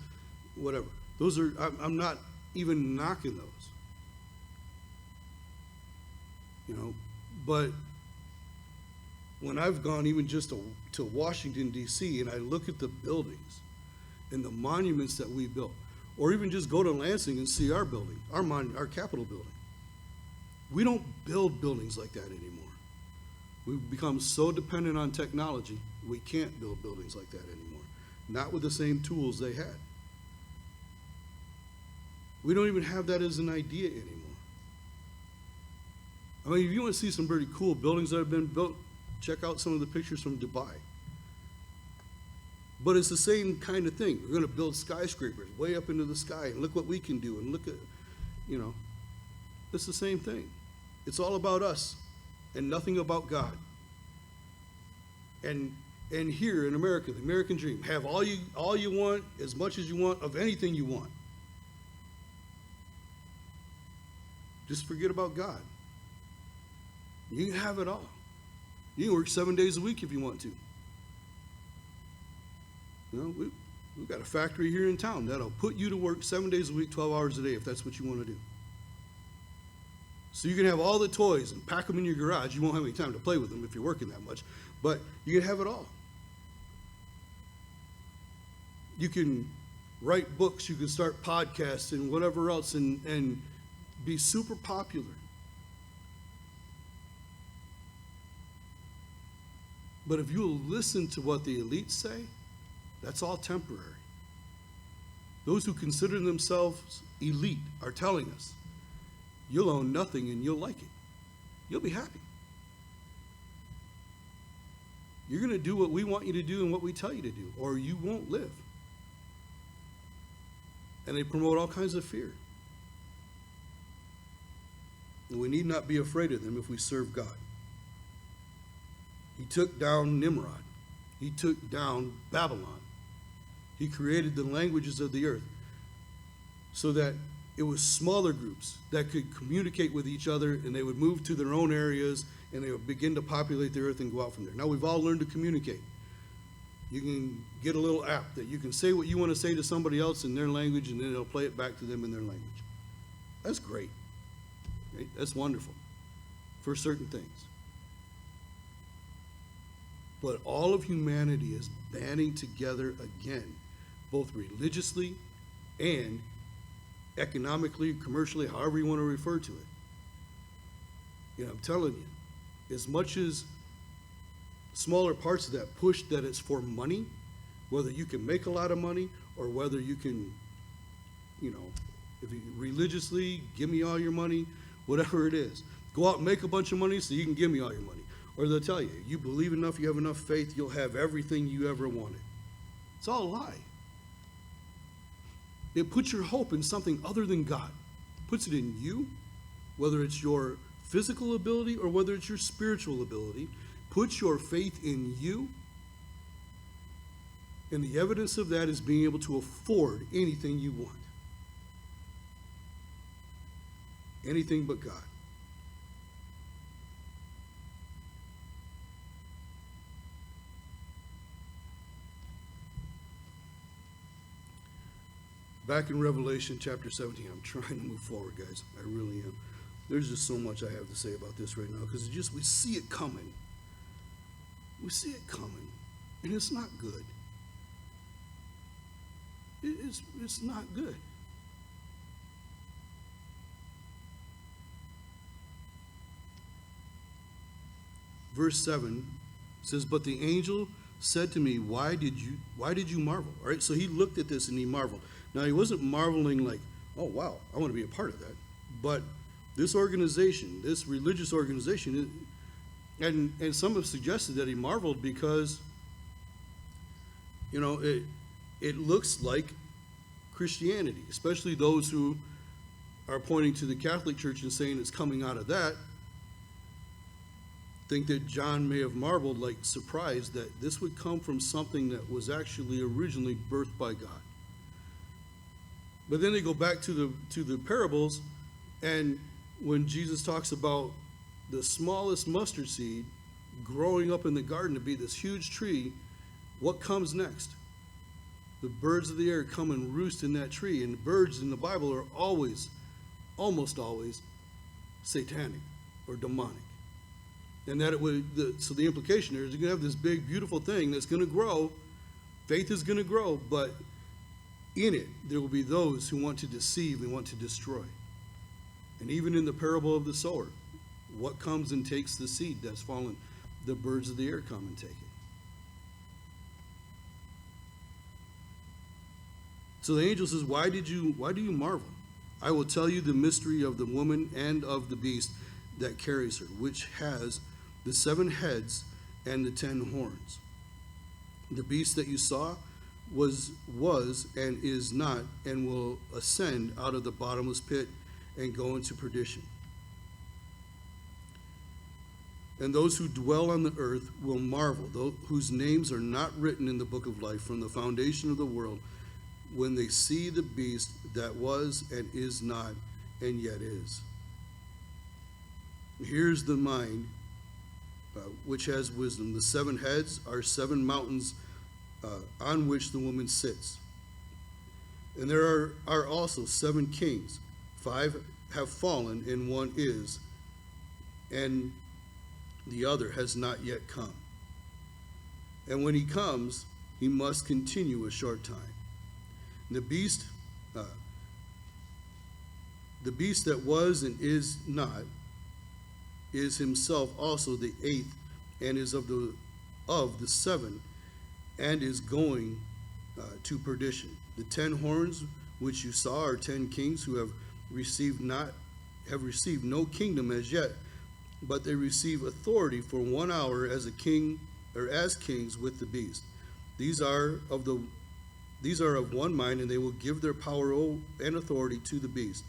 whatever. Those are, I'm not even knocking those. You know, but when I've gone even just to Washington, D.C., and I look at the buildings and the monuments that we built, or even just go to Lansing and see our building, our Capitol building. We don't build buildings like that anymore. We've become so dependent on technology, we can't build buildings like that anymore. Not with the same tools they had. We don't even have that as an idea anymore. I mean, if you want to see some pretty cool buildings that have been built, check out some of the pictures from Dubai. But it's the same kind of thing. We're going to build skyscrapers way up into the sky, and look what we can do, and look at, you know, it's the same thing. It's all about us and nothing about God. And here in America, the American dream, have all you want, as much as you want, of anything you want. Just forget about God. You can have it all. You can work 7 days a week if you want to. You know, we've got a factory here in town that'll put you to work 7 days a week, 12 hours a day, if that's what you want to do. So you can have all the toys and pack them in your garage. You won't have any time to play with them if you're working that much, but you can have it all. You can write books, you can start podcasts and whatever else, and be super popular. But if you'll listen to what the elites say, that's all temporary. Those who consider themselves elite are telling us, you'll own nothing and you'll like it. You'll be happy. You're going to do what we want you to do and what we tell you to do, or you won't live. And they promote all kinds of fear. And we need not be afraid of them if we serve God. He took down Nimrod. He took down Babylon. He created the languages of the earth so that it was smaller groups that could communicate with each other, and they would move to their own areas and they would begin to populate the earth and go out from there. Now we've all learned to communicate. You can get a little app that you can say what you want to say to somebody else in their language, and then it'll play it back to them in their language. That's great. Right? That's wonderful for certain things. But all of humanity is banding together again, both religiously and economically, commercially, however you want to refer to it. You know, I'm telling you, as much as smaller parts of that push that it's for money, whether you can make a lot of money or whether you can, you know, if you religiously, give me all your money, whatever it is. Go out and make a bunch of money so you can give me all your money. Or they'll tell you, you believe enough, you have enough faith, you'll have everything you ever wanted. It's all a lie. It puts your hope in something other than God. It puts it in you, whether it's your physical ability or whether it's your spiritual ability. Put your faith in you. And the evidence of that is being able to afford anything you want. Anything but God. Back in Revelation chapter 17, I'm trying to move forward, guys. I really am. There's just so much I have to say about this right now, because we see it coming. We see it coming, and it's not good. It's not good. Verse 7 says, "But the angel said to me, why did you marvel?" All right, so he looked at this and he marveled. Now, he wasn't marveling like, oh, wow, I want to be a part of that. But this organization, this religious organization, and some have suggested that he marveled because, you know, it looks like Christianity, especially those who are pointing to the Catholic Church and saying it's coming out of that. Think that John may have marveled, like surprised, that this would come from something that was actually originally birthed by God. But then they go back to the parables, and when Jesus talks about the smallest mustard seed growing up in the garden to be this huge tree, what comes next? The birds of the air come and roost in that tree, and birds in the Bible are always, almost always, satanic or demonic. And that so the implication here is you're going to have this big, beautiful thing that's going to grow. Faith is going to grow, but in it, there will be those who want to deceive and want to destroy. And even in the parable of the sower, what comes and takes the seed that's fallen? The birds of the air come and take it. So the angel says, why do you marvel? I will tell you the mystery of the woman and of the beast that carries her, which has the 7 heads and the 10 horns. The beast that you saw was and is not, and will ascend out of the bottomless pit and go into perdition. And those who dwell on the earth will marvel, those whose names are not written in the book of life from the foundation of the world, when they see the beast that was and is not and yet is. Here's the mind which has wisdom. The 7 heads are 7 mountains on which the woman sits. And there are also 7 kings. 5 have fallen, and 1 is, and the other has not yet come. And when he comes, he must continue a short time. The beast that was and is not is himself also the 8th, and is of the 7, and is going to perdition. The 10 horns which you saw are 10 kings who have received no kingdom as yet, but they receive authority for 1 hour as a king, or as kings with the beast. These are of one mind, and they will give their power and authority to the beast.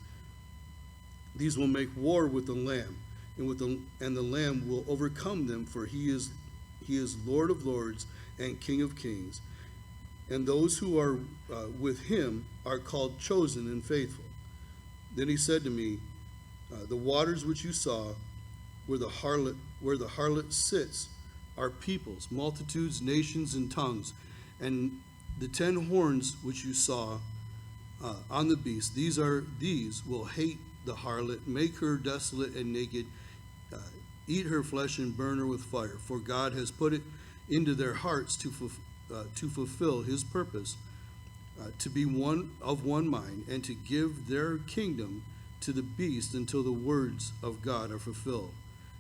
These will make war with the Lamb, and the Lamb will overcome them, for he is Lord of lords and King of kings. And those who are with him are called chosen and faithful. Then he said to me, the waters which you saw, where the harlot sits, are peoples, multitudes, nations, and tongues. And the 10 horns which you saw on the beast, these will hate the harlot, make her desolate and naked, eat her flesh and burn her with fire. For God has put it into their hearts to fulfill his purpose, to be one of one mind, and to give their kingdom to the beast until the words of God are fulfilled.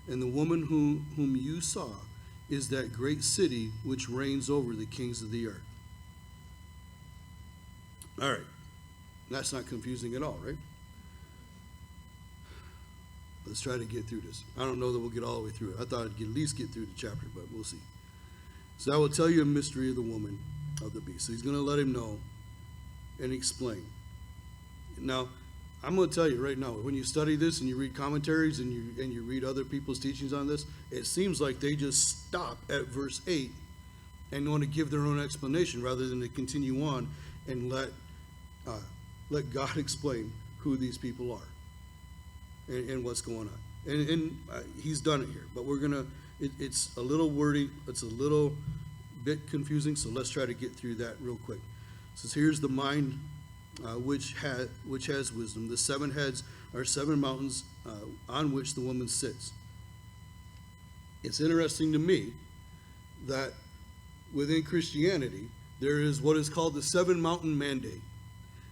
And the woman whom you saw is that great city which reigns over the kings of the earth. All right. That's not confusing at all, right? Let's try to get through this. I don't know that we'll get all the way through it. I thought I'd at least get through the chapter, but we'll see. So I will tell you a mystery of the woman of the beast. So he's going to let him know and explain. Now, I'm going to tell you right now, when you study this and you read commentaries and you read other people's teachings on this, it seems like they just stop at verse 8 and want to give their own explanation rather than to continue on and let God explain who these people are and what's going on. And he's done it here, but it's a little wordy, it's a little bit confusing, so let's try to get through that real quick. It says, here's the mind which has wisdom. The 7 heads are 7 mountains on which the woman sits. It's interesting to me that within Christianity, there is what is called the 7 mountain mandate.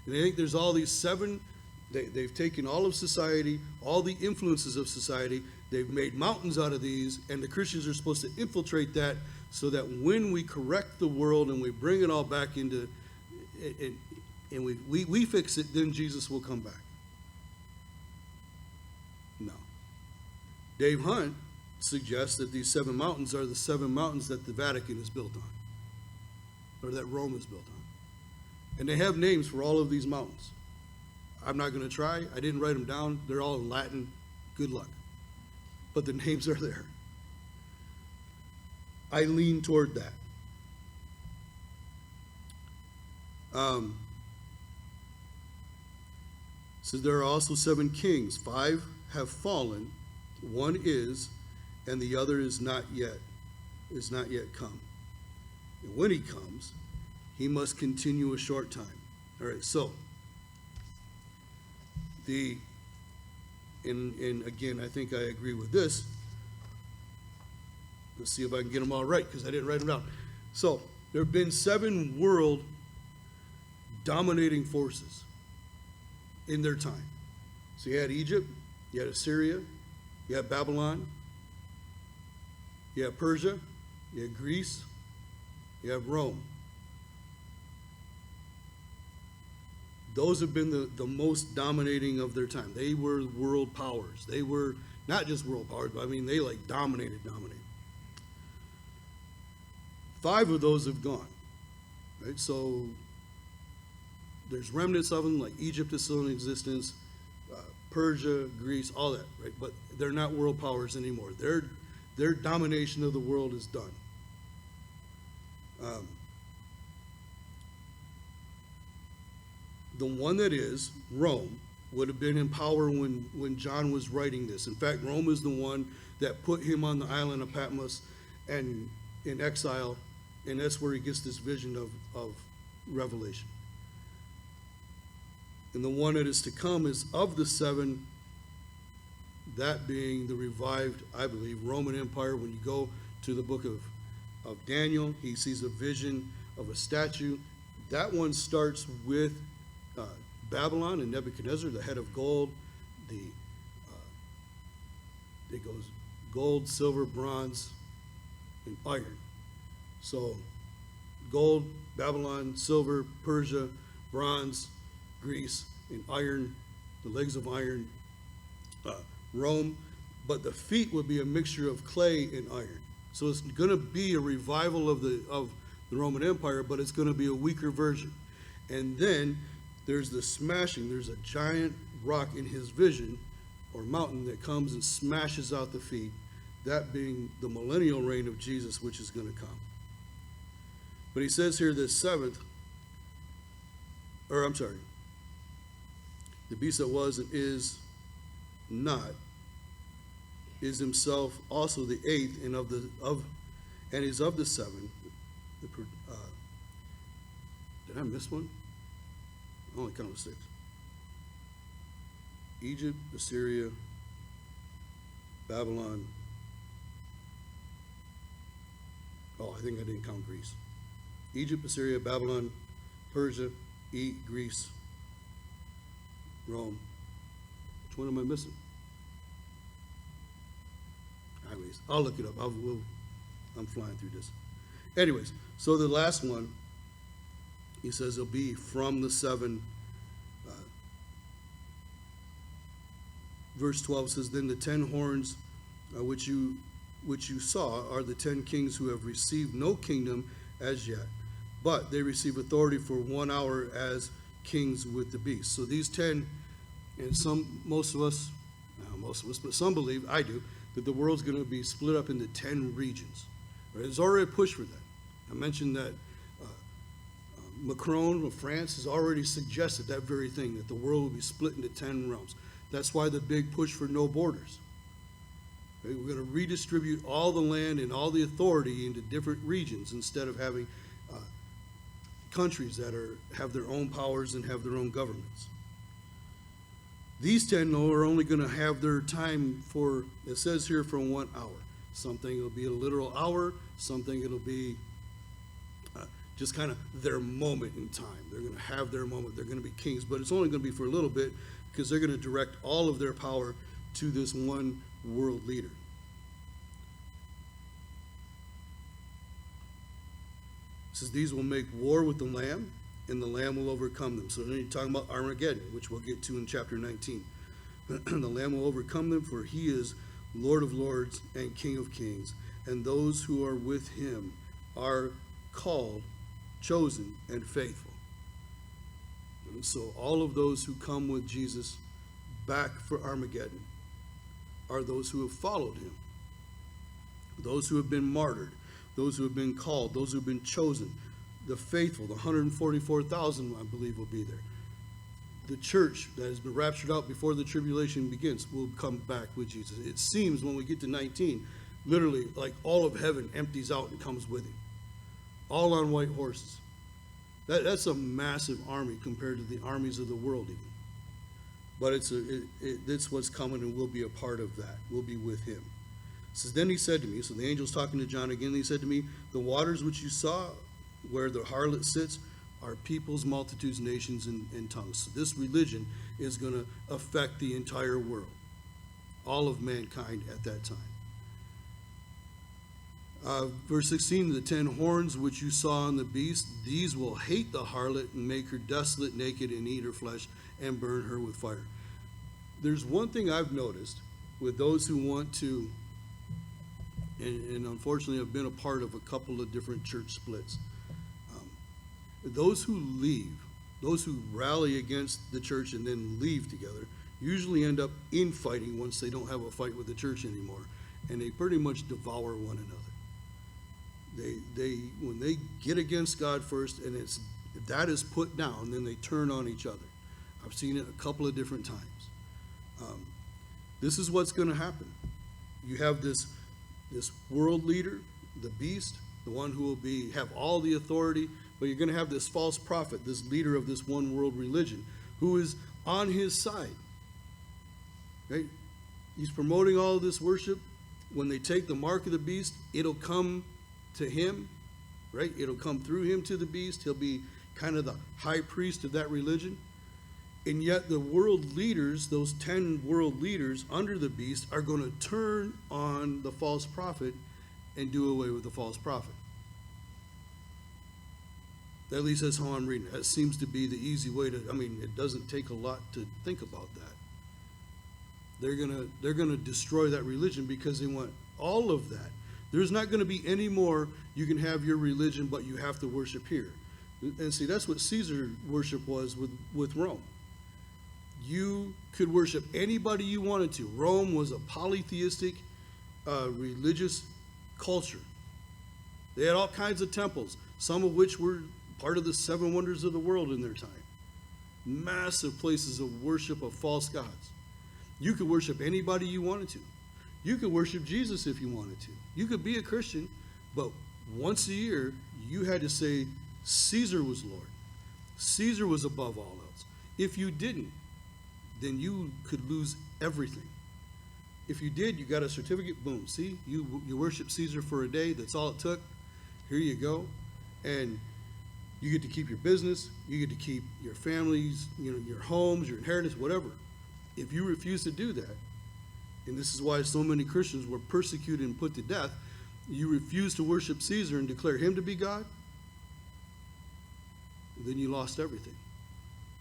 And I think there's all these 7, they've taken all of society, all the influences of society, they've made mountains out of these, and the Christians are supposed to infiltrate that so that when we correct the world and we bring it all back into, and we fix it, then Jesus will come back. No. Dave Hunt suggests that these 7 mountains are the 7 mountains that the Vatican is built on, or that Rome is built on. And they have names for all of these mountains. I'm not going to try. I didn't write them down. They're all in Latin. Good luck. But the names are there. I lean toward that. So there are also 7 kings. 5 have fallen, 1 is, and the other is not yet is not yet come. And when he comes, he must continue a short time. All right, so and again, I think I agree with this. Let's see if I can get them all right, because I didn't write them down. So there have been 7 world dominating forces in their time. So you had Egypt, you had Assyria, you had Babylon, you had Persia, you had Greece, you have Rome. Those have been the most dominating of their time. They were world powers. They were not just world powers, but I mean, they like dominated. 5 of those have gone, right? So there's remnants of them, like Egypt is still in existence, Persia, Greece, all that, right? But they're not world powers anymore. Their domination of the world is done. The one that is, Rome, would have been in power when John was writing this. In fact, Rome is the one that put him on the island of Patmos and in exile, and that's where he gets this vision of Revelation. And the one that is to come is of the 7, that being the revived, I believe, Roman Empire. When you go to the book of Daniel, he sees a vision of a statue. That one starts with Babylon and Nebuchadnezzar, the head of gold. It goes gold, silver, bronze, and iron. So gold, Babylon, silver, Persia, bronze, Greece, and iron, the legs of iron, Rome. But the feet would be a mixture of clay and iron. So it's going to be a revival of the Roman Empire, but it's going to be a weaker version. And then there's the smashing. There's a giant rock in his vision, or mountain, that comes and smashes out the feet, that being the millennial reign of Jesus, which is going to come. But he says here the beast that was and is not is himself also the 8th, and is of the 7. Did I miss one? I only counted 6. Egypt, Assyria, Babylon. Oh, I think I didn't count Greece. Egypt, Assyria, Babylon, Persia, Greece, Rome. Which one am I missing? Anyways, I'll look it up. I'm flying through this. Anyways, so the last one, he says it'll be from the 7. Verse 12 says, then the 10 horns which you saw are the 10 kings who have received no kingdom as yet, but they receive authority for 1 hour as kings with the beast. So these 10, and most of us, but some believe, I do, that the world's going to be split up into 10 regions. Right? There's already a push for that. I mentioned that Macron of France has already suggested that very thing, that the world will be split into 10 realms. That's why the big push for no borders. Right? We're going to redistribute all the land and all the authority into different regions instead of having countries that have their own powers and have their own governments. These 10, though, are only going to have their time for, it says here, for 1 hour. Something it'll be a literal hour, something it'll be just kind of their moment in time. They're going to have their moment. They're going to be kings, but it's only going to be for a little bit, because they're going to direct all of their power to this one world leader. It says these will make war with the Lamb, and the Lamb will overcome them. So then you're talking about Armageddon, which we'll get to in chapter 19. The Lamb will overcome them, for he is Lord of lords and King of kings, and those who are with him are called, chosen, and faithful. And so all of those who come with Jesus back for Armageddon are those who have followed him, those who have been martyred, those who have been called, those who have been chosen, the faithful, the 144,000, I believe, will be there. The church that has been raptured out before the tribulation begins will come back with Jesus. It seems when we get to 19 Literally, like all of heaven empties out and comes with him, all on white horses. That's a massive army compared to the armies of the world even. But it's what's coming, and we'll be a part of that. We'll be with him. It says, then he said to me, so the angel's talking to John again, he said to me, the waters which you saw where the harlot sits are peoples, multitudes, nations, and tongues. So this religion is going to affect the entire world, all of mankind at that time. Verse 16, the 10 horns which you saw on the beast, these will hate the harlot and make her desolate, naked, and eat her flesh and burn her with fire. There's one thing I've noticed with those who want to, and unfortunately I've been a part of a couple of different church splits. Those who leave, those who rally against the church and then leave together, usually end up infighting once they don't have a fight with the church anymore, and they pretty much devour one another. They when they get against God first, and that is put down, then they turn on each other. I've seen it a couple of different times. This is what's going to happen. You have this world leader, the beast, the one who will have all the authority, but you're going to have this false prophet, this leader of this one world religion, who is on his side. Right? He's promoting all of this worship. When they take the mark of the beast, it'll come to him, right? It'll come through him to the beast. He'll be kind of the high priest of that religion. And yet the world leaders, those 10 world leaders under the beast, are going to turn on the false prophet and do away with the false prophet. At least that's how I'm reading it. That seems to be the easy way to, it doesn't take a lot to think about that. They're gonna destroy that religion because they want all of that. There's not going to be any more, you can have your religion, but you have to worship here. And see, that's what Caesar worship was with Rome. You could worship anybody you wanted to. Rome was a polytheistic religious culture. They had all kinds of temples, some of which were part of the 7 wonders of the world in their time. Massive places of worship of false gods. You could worship anybody you wanted to. You could worship Jesus if you wanted to. You could be a Christian, but once a year, you had to say Caesar was Lord. Caesar was above all else. If you didn't, then you could lose everything. If you did, you got a certificate, boom. See, you worship Caesar for a day. That's all it took. Here you go. And you get to keep your business. You get to keep your families, your homes, your inheritance, whatever. If you refuse to do that, and this is why so many Christians were persecuted and put to death, you refuse to worship Caesar and declare him to be God, then you lost everything.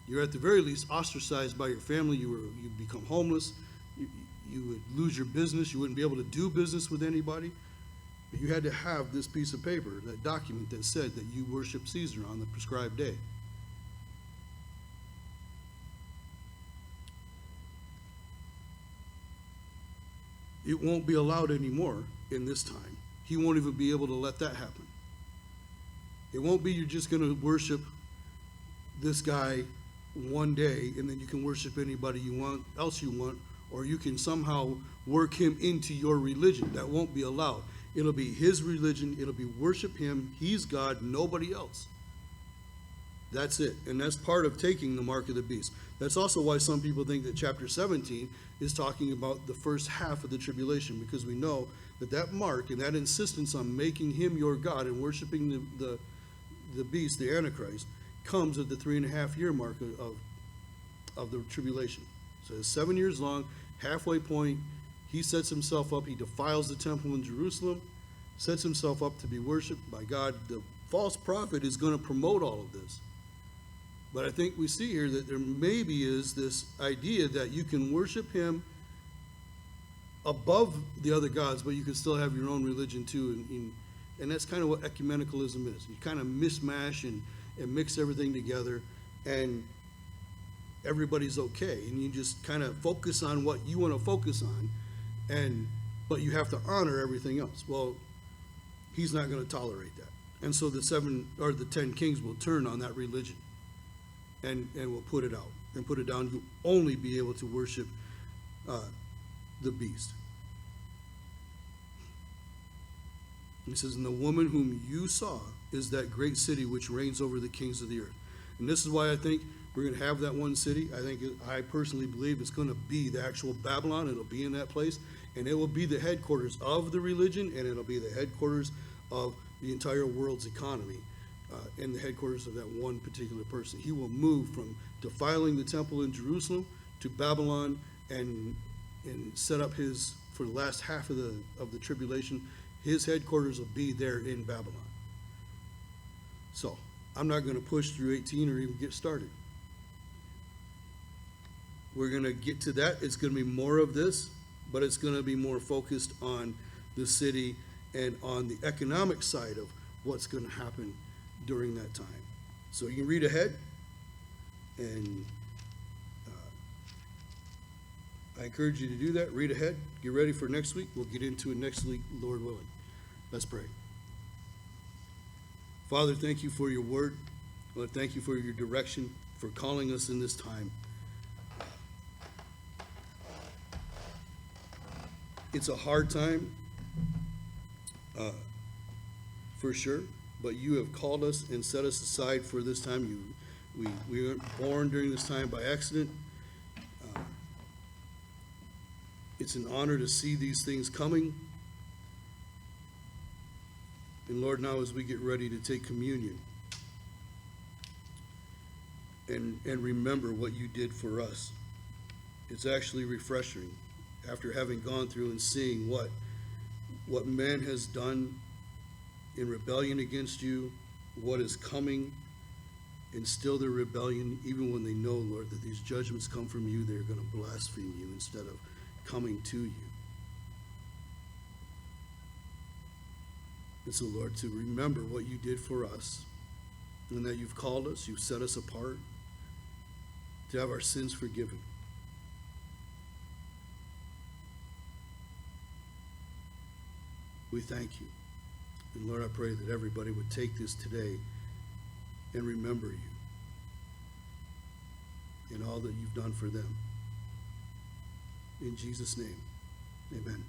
You're at the very least ostracized by your family. You become homeless. You would lose your business. You wouldn't be able to do business with anybody. But you had to have this piece of paper, that document that said that you worship Caesar on the prescribed day. It won't be allowed anymore in this time. He won't even be able to let that happen. It won't be you're just going to worship this guy one day and then you can worship anybody you want, or you can somehow work him into your religion. That won't be allowed. It'll be his religion. It'll be worship him. He's God, nobody else. That's it. And that's part of taking the mark of the beast. That's also why some people think that chapter 17 is talking about the first half of the tribulation, because we know that mark and that insistence on making him your God and worshiping the beast, the Antichrist, comes at the 3.5 year mark of the tribulation. So it's 7 years long, halfway point. He sets himself up. He defiles the temple in Jerusalem, sets himself up to be worshiped by God. The false prophet is going to promote all of this. But I think we see here that there maybe is this idea that you can worship him above the other gods, but you can still have your own religion too. And that's kind of what ecumenicalism is. You kind of mishmash and mix everything together, and everybody's okay. And you just kind of focus on what you want to focus on, but you have to honor everything else. Well, he's not going to tolerate that. And so the 10 kings will turn on that religion. And will put it out and put it down. You'll only be able to worship the beast. He says, and the woman whom you saw is that great city which reigns over the kings of the earth. And this is why I think we're going to have that one city. I personally believe it's going to be the actual Babylon. It'll be in that place, and it will be the headquarters of the religion, and it'll be the headquarters of the entire world's economy, and the headquarters of that one particular person. He will move from defiling the temple in Jerusalem to Babylon and set up his, for the last half of the tribulation, his headquarters will be there in Babylon. So I'm not going to push through 18 or even get started. We're going to get to that. It's going to be more of this, but it's going to be more focused on the city and on the economic side of what's going to happen during that time. So you can read ahead, and I encourage you to do that. Read ahead. Get ready for next week. We'll get into it next week, Lord willing. Let's pray. Father, thank you for your word. Lord, thank you for your direction, for calling us in this time. It's a hard time, for sure, but you have called us and set us aside for this time. We weren't born during this time by accident. It's an honor to see these things coming. And Lord, now as we get ready to take communion and remember what you did for us, it's actually refreshing after having gone through and seeing what man has done in rebellion against you, what is coming, and still their rebellion, even when they know, Lord, that these judgments come from you, they're going to blaspheme you instead of coming to you. And so, Lord, to remember what you did for us, and that you've called us, you've set us apart, to have our sins forgiven. We thank you. And Lord, I pray that everybody would take this today and remember you and all that you've done for them. In Jesus' name, amen.